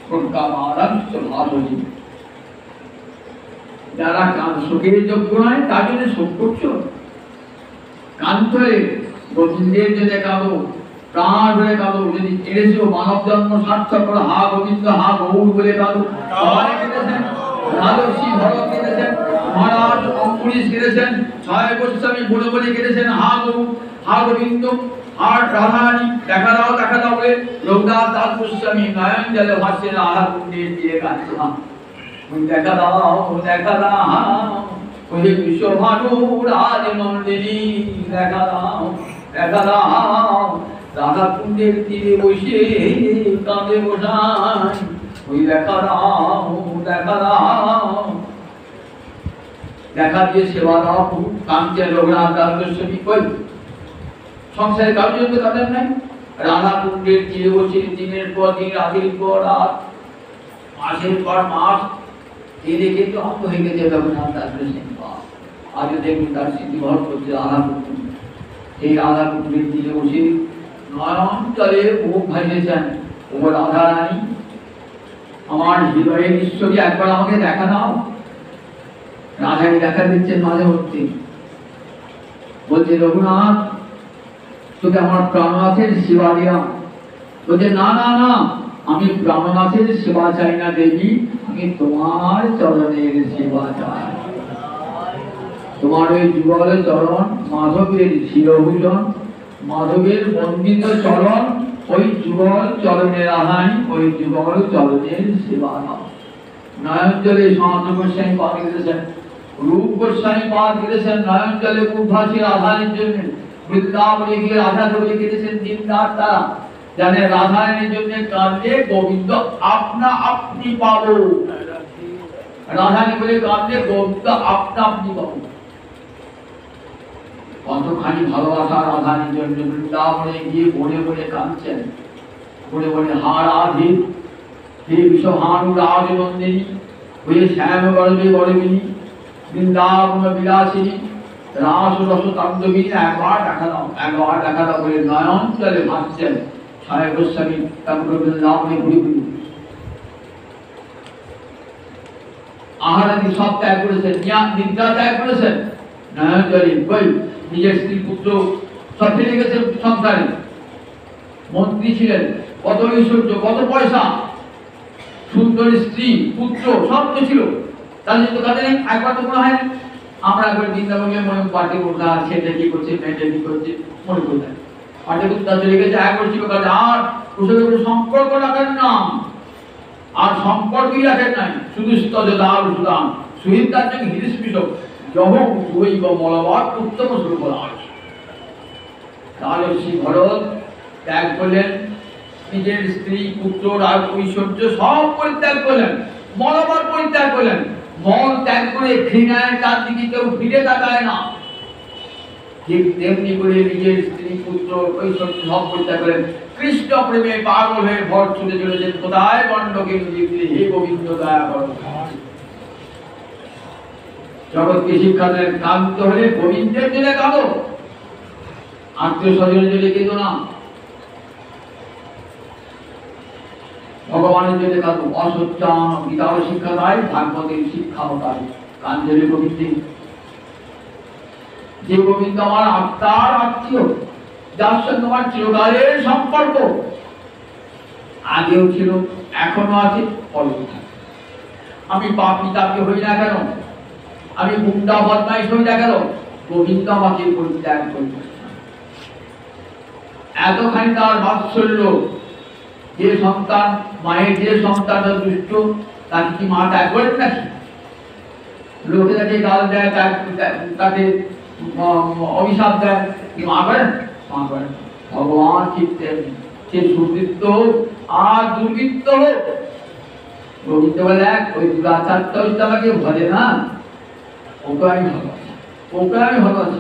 প্রজ্ঞামারাঞ্চ ভাবজি। যারা শোকের যোগ্য নয় তার জন্য শোক করছো। কাঁদতে হলে গোবিন্দের জন্য কাঁদো, প্রাণ ভরে কাঁদো। যদি এড়েছো মানব জন্ম সার্থক করো, হা গোবিন্দ হা গৌর বলে কাঁদো। সবাই কেঁদেছেন, রাজর্ষি ভরত কেঁদেছেন, মহারাজ অম্বরীশ কেঁদেছেন, ছয় গোস্বামী বলে বলে কেঁদেছেন, হা গৌর হা গোবিন্দ আর রাধারানী দেখা দাও দেখা দাও বলে রঘুনাথ দাস গোস্বামী নয়ন জলে ভাসছেন, আহা কুণ্ডের দিয়ে কাঁদছিলাম। দেখা দাও দেখা দাও, ওই বিশ্বভানু রাজ নন্দিনী দেখা দাও দেখা দাও। রাধা কুণ্ডের তীরে বসে কাঁদে বসান, ওই দেখা দাও দেখা দাও। দেখা দিয়ে সেবা দাও কাঁদছে রঘুনাথ দাস গোস্বামী। কই সংসারে কারোর জন্য কাঁদেন নাই? রাধা কুণ্ডের তীরে বসে দিনের পর দিন, রাতের পর রাত, মাসের পর মাস কেঁদে কেঁদে অঙ্গ হয়ে গেছে রঘুনাথ দাস গোস্বামী। আজও দেখুন তার স্মৃতিভর করছে রাধা কুণ্ড। এই রাধা কুণ্ডের তীরে বসে নয়ন জলে মুখ ভাসিয়েছেন, ও রাধা রানী আমার হৃদয়ের ঈশ্বরী, একবার আমাকে দেখা দাও। রাধাকে দেখা দিচ্ছেন মাঝে মধ্যে, বলছে রঘুনাথ তোকে আমার প্রাণনাথের সেবা দিলাম। বলছে না না না, আমি প্রাণনাথের সেবা চাই না দেবী, আমি তোমার চরণের সেবা চাই। তোমার ওই যুগল চরণ, মাধবের শিরভূষণ, মাধবের বন্দিত চরণ, ওই যুগল চরণের আহানি, ওই যুগল চরণের সেবা দাও। নয়ন জলে সনাতন গোস্বামী পাঠ করেছেন, রূপ গোস্বামী পাঠ করেছেন, নয়ন জলে মুখ ভাসি রাধারানীর জন্য। বৃন্দাবনে গিয়ে রাধা ধরে কেঁদেছেন দিন রাত তারা, জানে রাধারানীর জন্য কাঁদলে গোবিন্দ আপনা আপনি পাবো। রাধারানী বলে কাঁদলে গোবিন্দ আপনা আপনি পাবো। কতখানি ভালোবাসা রাধারানীর জন্য। বৃন্দাবনে গিয়ে বনে বনে কাঁদছেন, বনে বনে হা রাধে, হে বিশ্বভানু রাজ নন্দিনী, হয়ে শ্যাম গর্বে গর্বিনী, বৃন্দাবন বিলাসিনী, রাস রস তাণ্ডবিনী, একবার দেখা দাও একবার দেখা দাও বলে নয়ন জলে ভাসছেন ছয় গোস্বামী। তারপরে বৃন্দাবনে ঘুরে ঘুরে আহারাদি সব ত্যাগ করেছেন, নিদ্রা ত্যাগ করেছেন। নয়ন জলে বই নিজের স্ত্রী পুত্র সব ফেলে গেছেন সংসারে। মন্ত্রী ছিলেন, কত ঐশ্বর্য কত পয়সা, সুন্দর স্ত্রী পুত্র সব তো ছিল, তাহলে তো তাদের একবার তো মনে হয় আমরা একবার বৃন্দাবনে মনে পার্টি করলাম, ছেলে কি করছে মেয়েটা কি করছে মনে করলাম, পার্টি করতে চলে গেছে একবার ছিল কাজে। আর ওসবের সম্পর্ক রাখেন না, আর সম্পর্কই রাখেন নাই, শুধু স্তজদার সুদান সুহিত তার জন্য হিরিস বিষক যহ দুই বা মলবার উত্তম স্বরূপ রাজর্ষি ভরত ত্যাগ করলেন, নিজের স্ত্রী পুত্র রাজ ঐশ্বর্য সব পরিত্যাগ করলেন, মলবার পরিত্যাগ করলেন। মন ত্যাগ করে ঘৃণায় তার দিকে কেউ ফিরে তাকায় না, ঠিক তেমনি করে নিজের স্ত্রী পুত্র কৈশোর সব পরিত্যাগ করেন, কৃষ্ণ প্রেমে পাগল হয়ে ভর ছুটে চলেছেন কোথায় গণ্ডকে নিজে, হে গোবিন্দ দয়া করো। জগৎকে শিক্ষা দেন, কাঁদতে হলে গোবিন্দের জন্য কাঁদো, আত্মীয় স্বজনের জন্য কেঁদো না, ভগবানের জন্য কাঁদো। অসত্যান গীতাও শিক্ষা দেয়, ভাগবতের শিক্ষাও দেয়, কাঞ্জলি গোবিন্দে। যে গোবিন্দ আমার আত্মার আত্মীয়, যার সঙ্গে আমার চিরকালের সম্পর্ক, আগেও ছিল, এখনো আছে, পরেও থাকবে। আমি পাপী তাপী হই না কেন, আমি গুন্ডা বদমাইশ হই না কেন, গোবিন্দ আমাকে পরিত্যাগ করবে। এতখানি তার বাৎসল্য, যে সন্তান মায়ের যে সন্তান দুষ্ট, তাকে কি মা ত্যাগ করেন নাকি? লোকে তাকে গাল দেয়, তাকে অভিশাপ দেয়, কি মা করেন? মা করেন। ভগবান চিত্তে সে সুবৃত্ত হোক আর দুর্বৃত্ত হোক, গোবিন্দ বলে এক ওই দুরাচারটা হচ্ছে আমাকে ভরে না, ওকে আমি ভালোবাসি, ওকে আমি ভালোবাসি,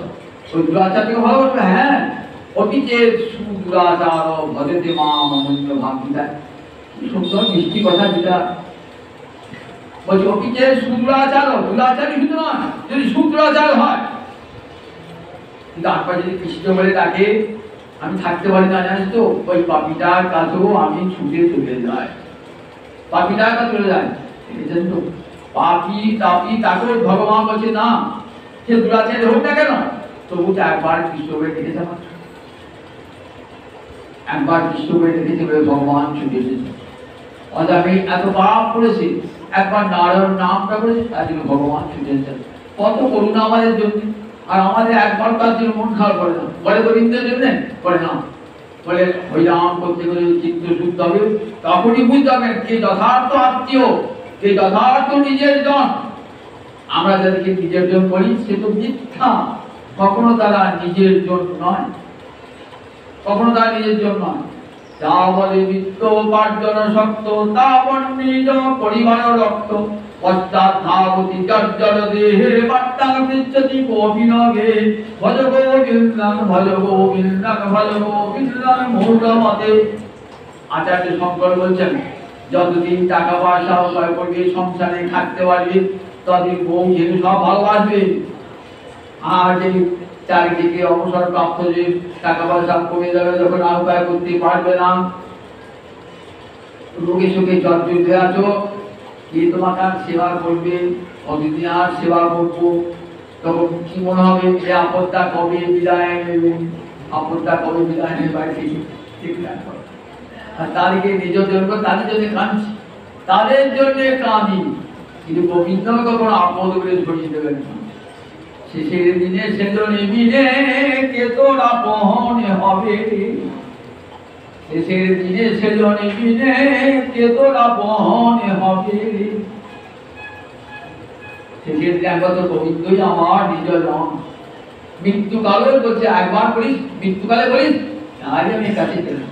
ওই দুরাচারকে ভালোবাসবে। হ্যাঁ, অতীতে সুদুরাচার ভজতে মাম অনন্য ভাবিতা, কি সুন্দর মিষ্টি কথা যেটা বলছি। অতীতে সুদুরাচার, দুরাচারই শুধু নয়, যদি সুদুরাচার হয়, তারপর যদি কৃষ্ণ বলে তাকে আমি থাকতে পারি না, জানিস তো, ওই পাপিটার কাছেও আমি ছুটে চলে যাই, পাপিটার কাছে চলে যায়। দেখেছেন তো, পাপি তাপি তাকেও ভগবান বলছে না, সে দুরাচারী হোক না কেন, তবু একবার কৃষ্ণ বলে দেখেছে, একবার কৃষ্ণ বলে দেখেছে বলে ভগবান ছুটে এসেছে। অর্থাৎ আমি এত পাপ করেছি, একবার নারায়ণ নামটা করেছি, তার জন্য ভগবান ছুটে এসেছেন। কত করুণা আমাদের জন্য। আর আমাদের একবার তার জন্য মন খারাপ করে না, বলে গোবিন্দের জন্য করে না, বলে ওই রাম করতে গেলে চিত্ত শুদ্ধ হবে, তখনই বুঝতে হবে কে যথার্থ আত্মীয়, কে যথার্থ নিজের জন। আমরা যাদেরকে নিজের জন বলি সে তো মিথ্যা, কখনো তারা নিজের জন নয়, কখনো তারা নিজের জন নয়। যা বলে বিত্ত উপার্জন শক্ত, তা নিজ পরিবার রক্ত, পশ্চাৎ ধাবতি চঞ্চল দেহে বার্তাং পৃচ্ছতি কোপিনগে, ভজ গোবিন্দং ভজ গোবিন্দং ভজ গোবিন্দং মূঢ়মতে। আচার্য শঙ্কর বলছেন, যতদিন টাকা পয়সা উপায় করবে, সংসারে থাকতে পারবে, ততদিন বউ ছেলে সব ভালোবাসবে। আর যে চারিদিকে অবসর প্রাপ্ত, যে টাকা পয়সা কমে যাবে, যখন আর উপায় করতে পারবে না, রোগে সুখে জর্জরিত হয়ে আছো, কে তোমাকে আর সেবা করবে, কতদিন আর সেবা করবো, তখন কি মনে হবে যে আপদটা কবে বিদায় নেবে, আপদটা কবে বিদায় নেবে, বাড়ি ঠিক না। আর তাদেরকে নিজের জন্য, তাদের জন্য কাঁদছি, তাদের জন্য কাঁদি, কিন্তু গোবিন্দ কখনো আপদ করে ছড়িয়ে দেবেন না। শেষের দিনে সেজনে মিলে কে তোরা পহনে হবে, শেষের দিনে সেজনে মিলে কে তোরা পহনে হবে। শেষের দিনে একবার তো গোবিন্দই আমার নিজের জন। মৃত্যুকালে বলছে একবার বলিস, মৃত্যুকালে বলিস আরে আমি কাছে গেলাম,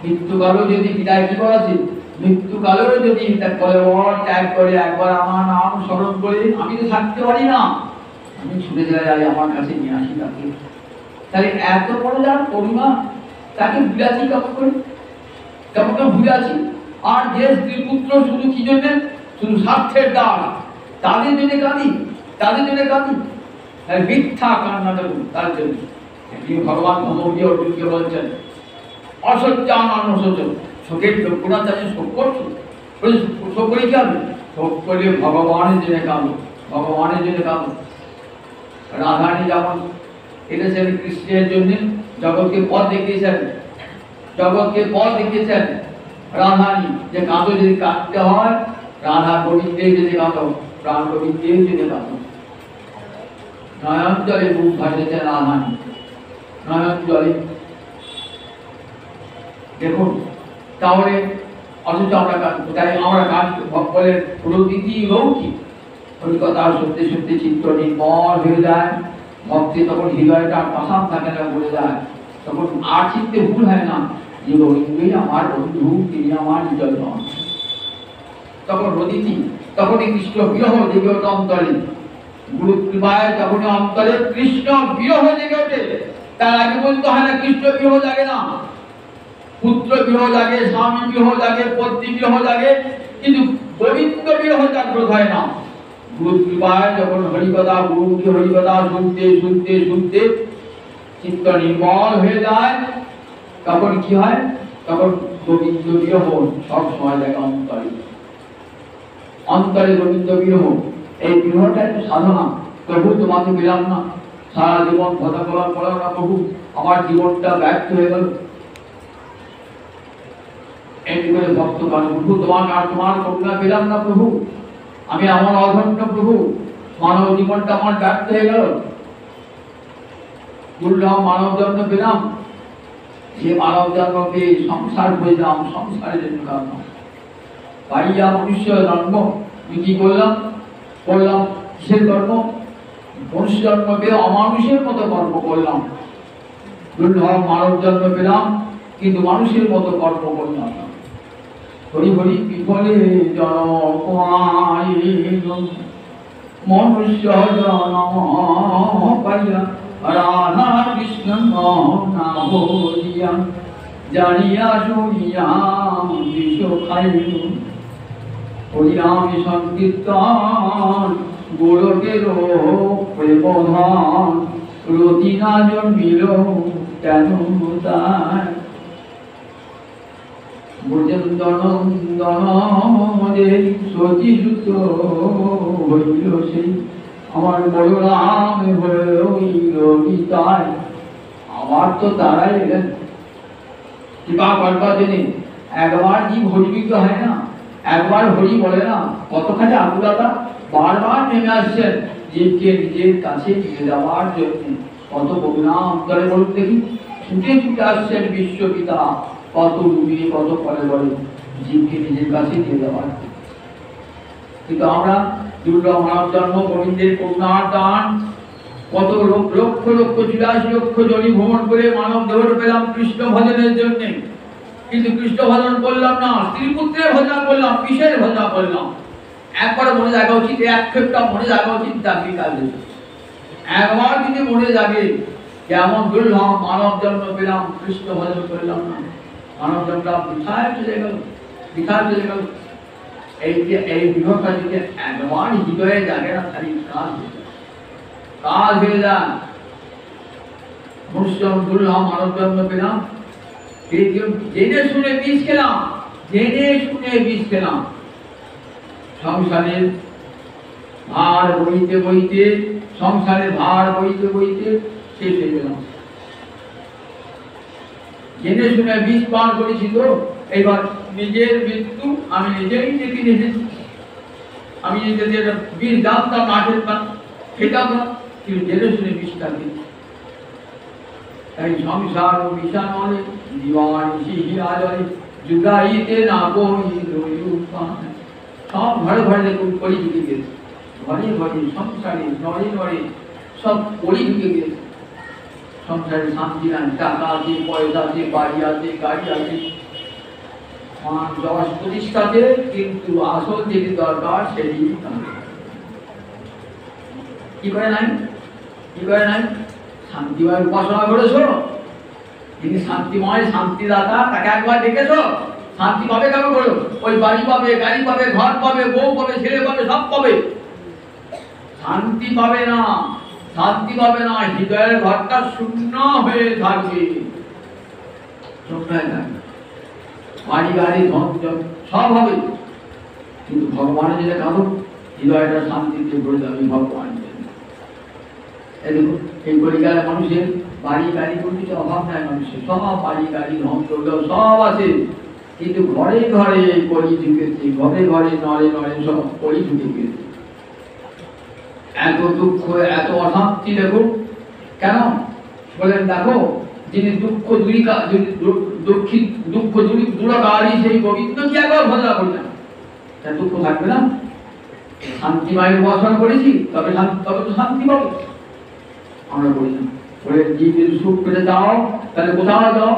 মৃত্যুকালেও যদি বিদায় কি করাছি, মৃত্যুকালেও যদি ত্যাগ করে একবার আমার নাম স্মরণ করে, আমি তো থাকতে পারি না, আমি ছুটে যাই আমার কাছে নিয়ে আসি তাকে। তাহলে এত বড় যার করুণা, তাকে ভুলে আছি কেমন করে, কেমন করে ভুলে আছি। আর যে স্ত্রী পুত্র শুধু কি জন্য, শুধু স্বার্থের দ্বারা, তাদের জন্য কাঁদি, তাদের জন্য কাঁদি, মিথ্যা কান্না দেবো তার জন্য। ভগবান ধর্মীয় অর্জুনকে বলছেন, অসত্যান অনশোচন, শোকের লক্ষণা তাকে শোক করছো, শোক করে কি হবে, শোক করলে ভগবানের জন্য কাঁদো, ভগবানের জন্য কাঁদো। রাধারানী যেমন এনেছেন কৃষ্ণের জন্য, জগৎকে পথ দেখিয়েছেন, জগৎকে পথ দেখিয়েছেন রাধারানী, যে কাঁদো যদি কাঁদতে হয়, রাধা গোবিন্দের যদি কাঁদো, প্রাণ গোবিন্দের যদি কাঁদো। নয়ন জলে মুখ ভাসেছেন রাধারানী, নয়ন জলে। দেখুন তাহলে অথচ আমরা তাই আমরা কাজ বলেন প্রকৃতি লৌকিক, ওই কথা সত্যি সত্যি চিত্র নির্মল হয়ে যায়, ভক্তি তখন হৃদয়টা পাশান থাকে না, বলে যায়, তখন আর চিত্তে ভুল হয় না যে গোবিন্দই আমার বন্ধু, তিনি আমার নিজর নন। তখন রদিতি তখনই কৃষ্ণ বিরহ জেগে ওঠে অন্তরে। গুরু কৃপায় তখনই অন্তরে কৃষ্ণ বিরহ জেগে ওঠে। তার আগে বলতে হয় না কৃষ্ণ বিরহ জাগে না, পুত্র বিরহ জাগে, স্বামী বিরহ জাগে, পত্নী বিরহ জাগে, কিন্তু গোবিন্দ বিরহ জাগ্রত হয় না। গুরু কৃপায় যখন হরিকথা, গুরুকে হরিকথা শুনতে শুনতে শুনতে চিত্ত নির্মল হয়ে যায়, তখন কি হয়? তখন গোবিন্দ বিরহ সব সময় জাগে অন্তরে। অন্তরে গোবিন্দ বিরহ, এই বিরহটা একটু সাধনা। প্রভু তোমাকে পেলাম না, সারা জীবন কথা বলার পর না প্রভু, আমার জীবনটা ব্যর্থ হয়ে গেল। এমনি করে ভক্ত কান, প্রভু তোমাকে আর তোমার করুণা পেলাম না প্রভু, আমি আমার অধন্য প্রভু, মানব জীবনটা আমার ব্যর্থ হয়ে গেল। দুর্লভ মানব জন্ম পেলাম, যে মানব জন্মকে সংসার পেলাম, সংসারের জন্য কারণ পাইয়া মনুষ্য জন্ম কি করলাম? করলাম কিসের কর্ম? মনুষ্য জন্ম পেয়ে অমানুষের মতো কর্ম করলাম। দুর্লভ মানব জন্ম পেলাম, কিন্তু মানুষের মতো কর্ম করলাম না। হরি হরি বিফলে জনম মনুষ্য জনম পাইয়া রাধা কৃষ্ণ নাম বলিয়া জানিয়া শুনিয়া বিষ খাইল। হরিনাম সংকীর্তন গোলকের প্রেমধন রতি না জন্মিল কেন তাই। ব্রজেন্দ্রনন্দনে সতীসুত হইল সেই, আমার বলরাম হইল গীতায়। আমার তো তারাই এলেন কৃপা করবার জন্য। একবার জীব হরিবিত হয় না, একবার হরি বলে না, কতখানি আকুলতা, বারবার নেমে আসছেন জীবকে নিজের কাছে নিয়ে যাওয়ার জন্য। কত করুণা অন্তরে বলুন দেখি, ছুটে ছুটে আসছেন বিশ্বপিতা, কত ডুবিয়ে কত পরে বলে জীবকে নিজের কাছে নিয়ে যাওয়ার। কিন্তু আমরা দুর্লভ মানব জন্ম, গোবিন্দের করুণার দান, কত লক্ষ লক্ষ ৮৪ লক্ষ জনি ভ্রমণ করে মানব দেহ পেলাম কৃষ্ণ ভজনের জন্য। কিন্তু কৃষ্ণ ভজন করলাম না, শ্রীপুত্রের ভজন করলাম, কিসের ভজন করলাম? একবার মনে জাগা উচিত, এক ক্ষেপটা মনে জাগা উচিত জাগি কাজে। একবার যদি মনে জাগে যেমন দুর্লভ মানব জন্ম পেলাম, কৃষ্ণ ভজন করলাম না, মানব জন্ম বৃথায় চলে গেল, বৃথায় চলে গেল। এই যে এই বিভাগটা যদি একবার হৃদয়ে জাগে না, খালি কাজ হয়ে যায়। মনুষ্য দুর্লভ মানব জন্ম পেলাম, জেনে শুনে বিষ খেলাম, জেনে শুনে বিষ খেলাম। সংসারের ভার বইতে বইতে, সংসারের ভার বইতে বইতে শেষ হয়ে গেলাম। জেনে শুনে বিষ পান করেছি, তো এবার নিজের মৃত্যু আমি নিজেই ডেকে নিয়েছি। আমি যদি বিষ জানতাম না, খেতাম না, কিন্তু জেনে শুনে বিষটা দিই। তাই সংসার বিষা নলে দিওয়ানি হিরাজলে জুগাইতে না বই রূপায়। সব ঘরে ঘরে দেখুন কলি ঢুকে গেছে, ঘরে ঘরে সংসারে নড়ে নড়ে সব কলি ঢুকে গেছে। সংসারে শান্তি নাই, টাকা আছে, পয়সা আছে, বাড়ি আছে, গাড়ি আছে, যশ প্রতিষ্ঠাতে, কিন্তু আসল যেটি দরকার সেটি কি করে নাই? কি করে নাই? শান্তিময় উপাসনা করেছো, তিনি শান্তিময় শান্তিদাতা, তাকে একবার দেখেছো? শান্তি পাবে কেন বলো? ওই বাড়ি পাবে, গাড়ি পাবে, ঘর পাবে, বউ পাবে, ছেলে পাবে, সব পাবে, শান্তি পাবে না। শান্তি পাবে না, হৃদয়ের ঘরটা শূন্য হয়ে থাকবে, শূন্য হয়ে থাকবে। বাড়ি গাড়ি ধন সব হবে, কিন্তু ভগবানের যেটা কারণ হৃদয়টা শান্তিতে ভরে যাবে ভগবান। এই দেখুন, এই কলিকালে মানুষের বাড়ি গাড়ি কোনো কিছু অভাব নাই, মানুষের সব বাড়ি গাড়ি ধন দৌলত সব আছে, কিন্তু ঘরে ঘরে কলি ঢুকেছে, ঘরে ঘরে নড়ে নড়ে সব কলি ঢুকে গেছে। এত দুঃখ, এত অশান্তি দেখুন কেন? বলেন দেখো, যিনি দুঃখ দূরকারী সেই গোবিন্দ কি একবার ভজনা করলেন, তার দুঃখ থাকবে না? শান্তিময় উপাসনা করেছি, তবে তো শান্তি পাবো। আমরা বলি না, বলে জীবের সুখ পেতে যাও, তাহলে কোথাও যাও?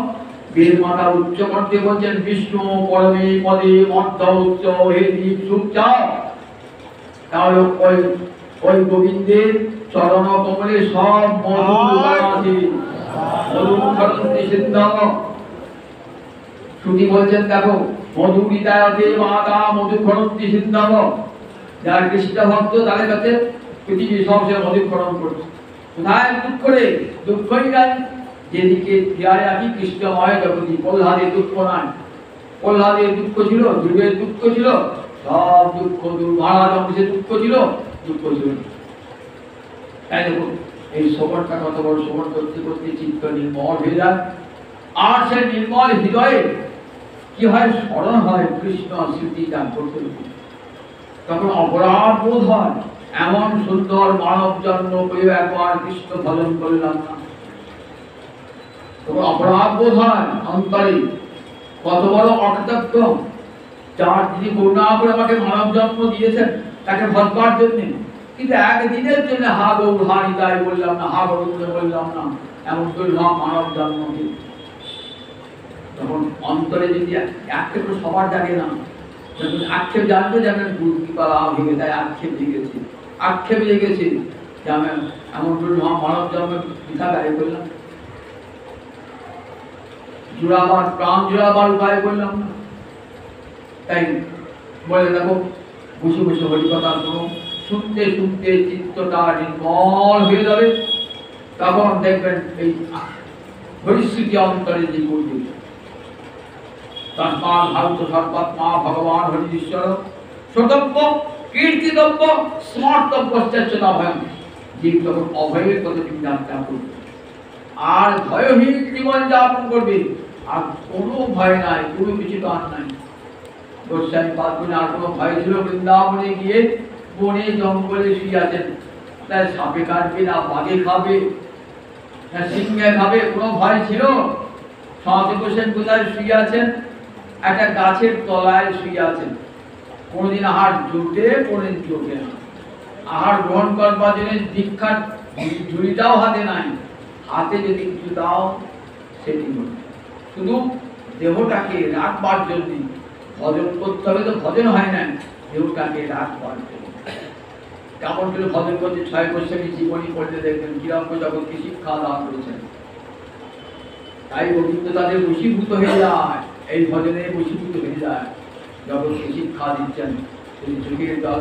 বেদ মাতা উচ্চ কণ্ঠে বলছেন, বিষ্ণু পরমে পদে মধ্য উচ্চ হে জীব সুখ চাও, তাহলে ওই ওই গোবিন্দের চরণ কমলে সব মধু আছে। মধুমুখরন্তি সিন্ধম। শ্রুতি বলছেন দেখো, মধুরিতায়তে মাতা মধুখরন্তি সিন্ধম। যারা কৃষ্ণ ভক্ত তাদের কাছে পৃথিবী সবচেয়ে মধুক্ষরণ করছে। কোথায় দুঃখ করে? দুঃখই নাই। যেদিকে ফিরায় আসি কৃষ্ণময় জগতি। প্রহ্লাদের দুঃখ নাই। প্রহ্লাদের দুঃখ ছিল, ধ্রুবের দুঃখ ছিল, সব দুঃখ দূর। মহারাজ অংশের দুঃখ ছিল, দুঃখ ছিল। তাই দেখুন এই শ্রবণটা কত বড়! শ্রবণ করতে করতে চিত্ত নির্মল হয়ে যায়। আর সে নির্মল হৃদয়ে কি হয়? স্মরণ হয় কৃষ্ণ স্মৃতি দান করতে। তখন অপরাধ বোধ হয়, এমন সুন্দর মানব জন্ম পেয়ে একবার কৃষ্ণ ভজন করলাম না। তখন অপরাধ বোধ হয় অন্তরে, কত বড় অকৃতজ্ঞ। যার যিনি করুণা করে আমাকে মানব জন্ম দিয়েছেন তাকে ভজবার জন্য, কিন্তু একদিনের জন্য হা গৌর হা হৃদয় বললাম না, হা গোবিন্দ বললাম না, এমন করলাম মানব জন্ম দিয়ে। তখন অন্তরে যদি আক্ষেপ সবার জাগে না, যখন আক্ষেপ জানবে যে আমি কৃপা ভেঙে দেয়, আক্ষেপ জেগেছে, আক্ষেপ জেগেছে যে আমি এমন করলাম মানব জন্ম পিতা গায়ে করলাম, জোড়াবার প্রাণ জোড়াবার উপায় করলাম না। তাই বলে দেখো, বসে বসে হরিকথা শোনো, শুনতে শুনতে চিত্তটা নির্মল হয়ে যাবে। তখন দেখবেন এই হরিস্মৃতি অন্তরে যে করবে। তস্মাৎ ভারত সর্বাত্মা ভগবান হরিশ্বর শ্রোতব্য কীর্তিতব্য স্মর্তব্যশ্চেতনা ভয়ং। জীব তখন অভয়ের কথা চিন্তা করবে আর ভয়হীন জীবন যাপন করবে। আর কোনো ভয় নাই, কোনো কিছু তো আর নাই। গোস্বামী পাদুনে আর কোনো ভয় ছিল? বৃন্দাবনে গিয়ে বনে জঙ্গলে শুয়ে আছেন, তাই সাপে কাটবে না, বাঘে খাবে না, সিংহে খাবে, কোনো ভয় ছিল? সনাতন গোস্বামী কোথায় শুয়ে আছেন? একটা গাছের তলায় শুয়ে আছেন। কোনদিন আহার জোটে, কোনদিন জোটে না। আহার গ্রহণ করবার জন্য দীক্ষার ঝুড়িটাও হাতে নাই। হাতে যদি কিছু দাও সেটি শুধু দেহটাকে রাখবার জন্য ভজন করতে হবে। তো ভজন হয় না, দেহটাকে রাখবার জন্য। কেমন করে ভজন করতে? ছয় গোস্বামী জীবনী পড়তে দেখবেন কিরকম জগৎকে শিক্ষা দান করেছেন। তাই গোবিন্দ তাদের বশীভূত হয়ে যায়, এই ভজনে বশীভূত হয়ে যায়, জগৎকে শিক্ষা দিচ্ছেন। যুগের জল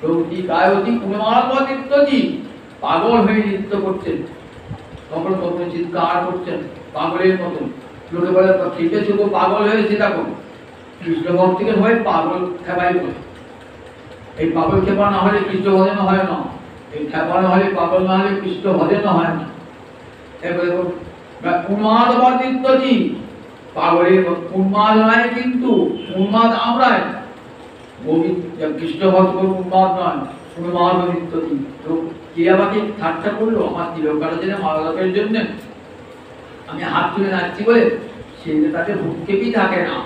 প্রভৃতি গায়তি পুনমাত্মা পাগল হয়ে নৃত্য করছেন। তখন কখনো চিৎকার করছেন পাগলের মতন। লোকে বলে খেতে শুধু পাগল হয়েছে। তখন কৃষ্ণ ভক্তিকে সবাই পাগল খেপাই করে। এই পাগল খেপা না হলে কৃষ্ণ ভজন হয় না, এই খেপা না হলে পাগল না হলে কৃষ্ণ ভজন হয় না। এবারে উন্মাদবাদিত্যজি, পাগলের উন্মাদ নয়, কিন্তু উন্মাদ আমরাই। কৃষ্ণ ভক্ত উন্মাদ নয়, উন্মাদবাদিত্যজি। কে আমাকে ঠাট্টা করলো আমার তিলকার জন্য, মালাপের জন্য আমি হাত তুলে নাচছি বলে, সেটা তাকে ভূক্ষেপই থাকে না।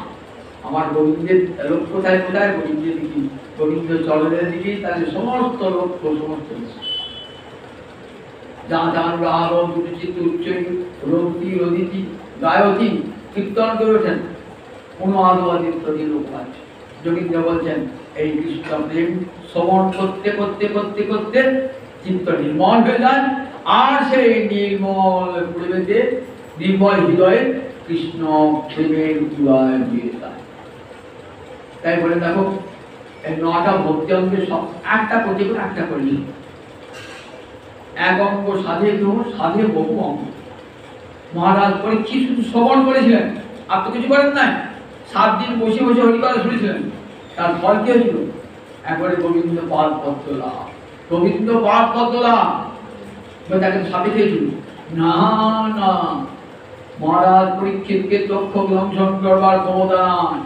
আমার গোবিন্দের লক্ষ্য কোথায় কোথায়? গোবিন্দের দিকে, গোবিন্দ চরণের দিকে তাদের সমস্ত লক্ষ্য, সমস্ত যা যান রাগ দুচিত উচ্চই রোগী রদিতি গায়তি কীর্তন করে ওঠেন। অনুবাদিত্যদি লোক আছে। যোগীন্দ্র বলছেন এই কৃষ্ণ প্রেম শ্রবণ করতে করতে করতে করতে চিত্ত নির্মল হয়ে যায়। আর সেই নির্মল পরিবেশে নির্মল হৃদয়ে কৃষ্ণ প্রেমের উদয় হয়ে যায়। তাই বলে দেখো, এই ৯টা ভক্তি অঙ্গের সব একটা প্রতি করে একটা করে নিই। এক অঙ্গ সাধে গ্রহ, সাধে বহু অঙ্গ। মহারাজ পরীক্ষিত শুধু শ্রবণ করেছিলেন, আর তো কিছু করেন নাই। 7 দিন বসে বসে হরিকথা শুনেছিলেন। তার ফল কি হয়েছিল? একবারে গোবিন্দ পাদ পদ্ম লাভ, গোবিন্দ পাদ পদ্ম লাভ। তাকে সাপে খেয়েছিল না, না। মহারাজ পরীক্ষিতকে লক্ষ্য লঙ্ঘন করবার ক্ষমতা নাই।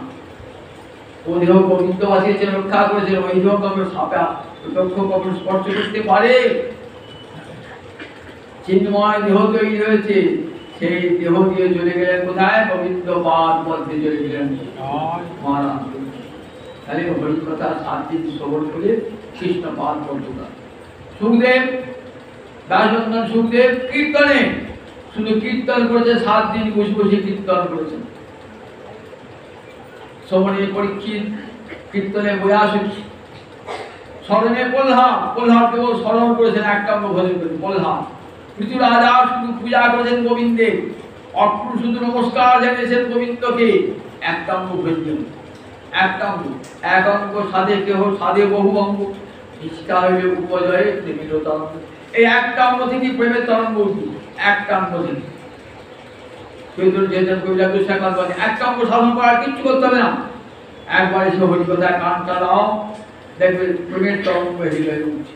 ও দেহ গোবিন্দ বাঁচিয়েছে, রক্ষা করেছে, ওই দেহ কবে সাপে লক্ষ্য কবে স্পর্শ করতে পারে? চিন্ময় দেহ তৈরি হয়েছে, সেই দেহ দিয়ে চলে গেলেন কোথায়? গোবিন্দ পাদ পদ্মে চলে গেলেন মহারাজ। তাহলে হরিকথা 7 দিন শ্রবণ করে কৃষ্ণ পাদ পদ্ম। সুখদেব, দাসনন্দন সুখদেব কীর্তনে শুধু কীর্তন করেছে, 7 দিন বসে বসে কীর্তন করেছেন। শ্রবণে পরীক্ষিত কীর্তনে বয়াসুখী স্মরণে প্রহ্লাদ, প্রহ্লাদ কেবল স্মরণ করেছেন, একাম্র ভজন করেছেন প্রহ্লাদ। পৃথু রাজা শুধু পূজা করেছেন গোবিন্দের, অক্রূর শুধু নমস্কার জানিয়েছেন গোবিন্দকে, একাম্র ভজন, একাম্র এক অঙ্গ সাধে কেহ সাধে বহু অঙ্গ, নিষ্ঠা হইলে উপজয়ে প্রেমের তরঙ্গ। এই একাম্র থেকে প্রেমের তরঙ্গ উঠি, একাম্র থেকে একাম্র সাধন করার কিচ্ছু করতে হবে না, একবার এসে হরিকথায় কান চালাও, দেখবে প্রেমের তরঙ্গ হৃদয়ে উঠছে,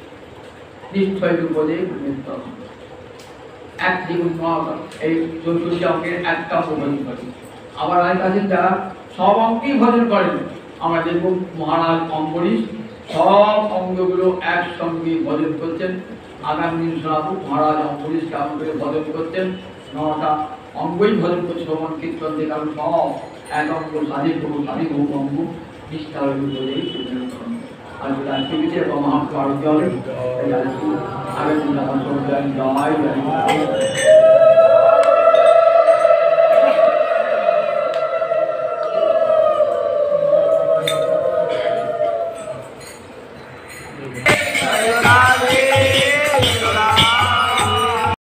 নিশ্চয় উপজয়ে প্রেমের তরঙ্গ। এক জীবন এই চতুর্থ অঙ্কের একাম্র ভজন করেন। আবার অনেক আছেন যারা সব অঙ্কেই ভজন করেন। আমরা দেখব মহারাজ অম্বরীশ সব অঙ্গগুলো একসঙ্গে ভজন করছেন। আগামী দিন শোনাবো মহারাজ অম্বরীশ কেমন করে ভজন করছেন। 9টা অঙ্গই ভজন করছে ভ্রমণ কীর্তন থেকে, কারণ সব এক অঙ্গ সাধি বহু অঙ্গ নিষ্ঠা হয়ে বলেই আর পৃথিবীতে মহাত্ম আরোগ্য হবে। আগামী দিন আমার জয়।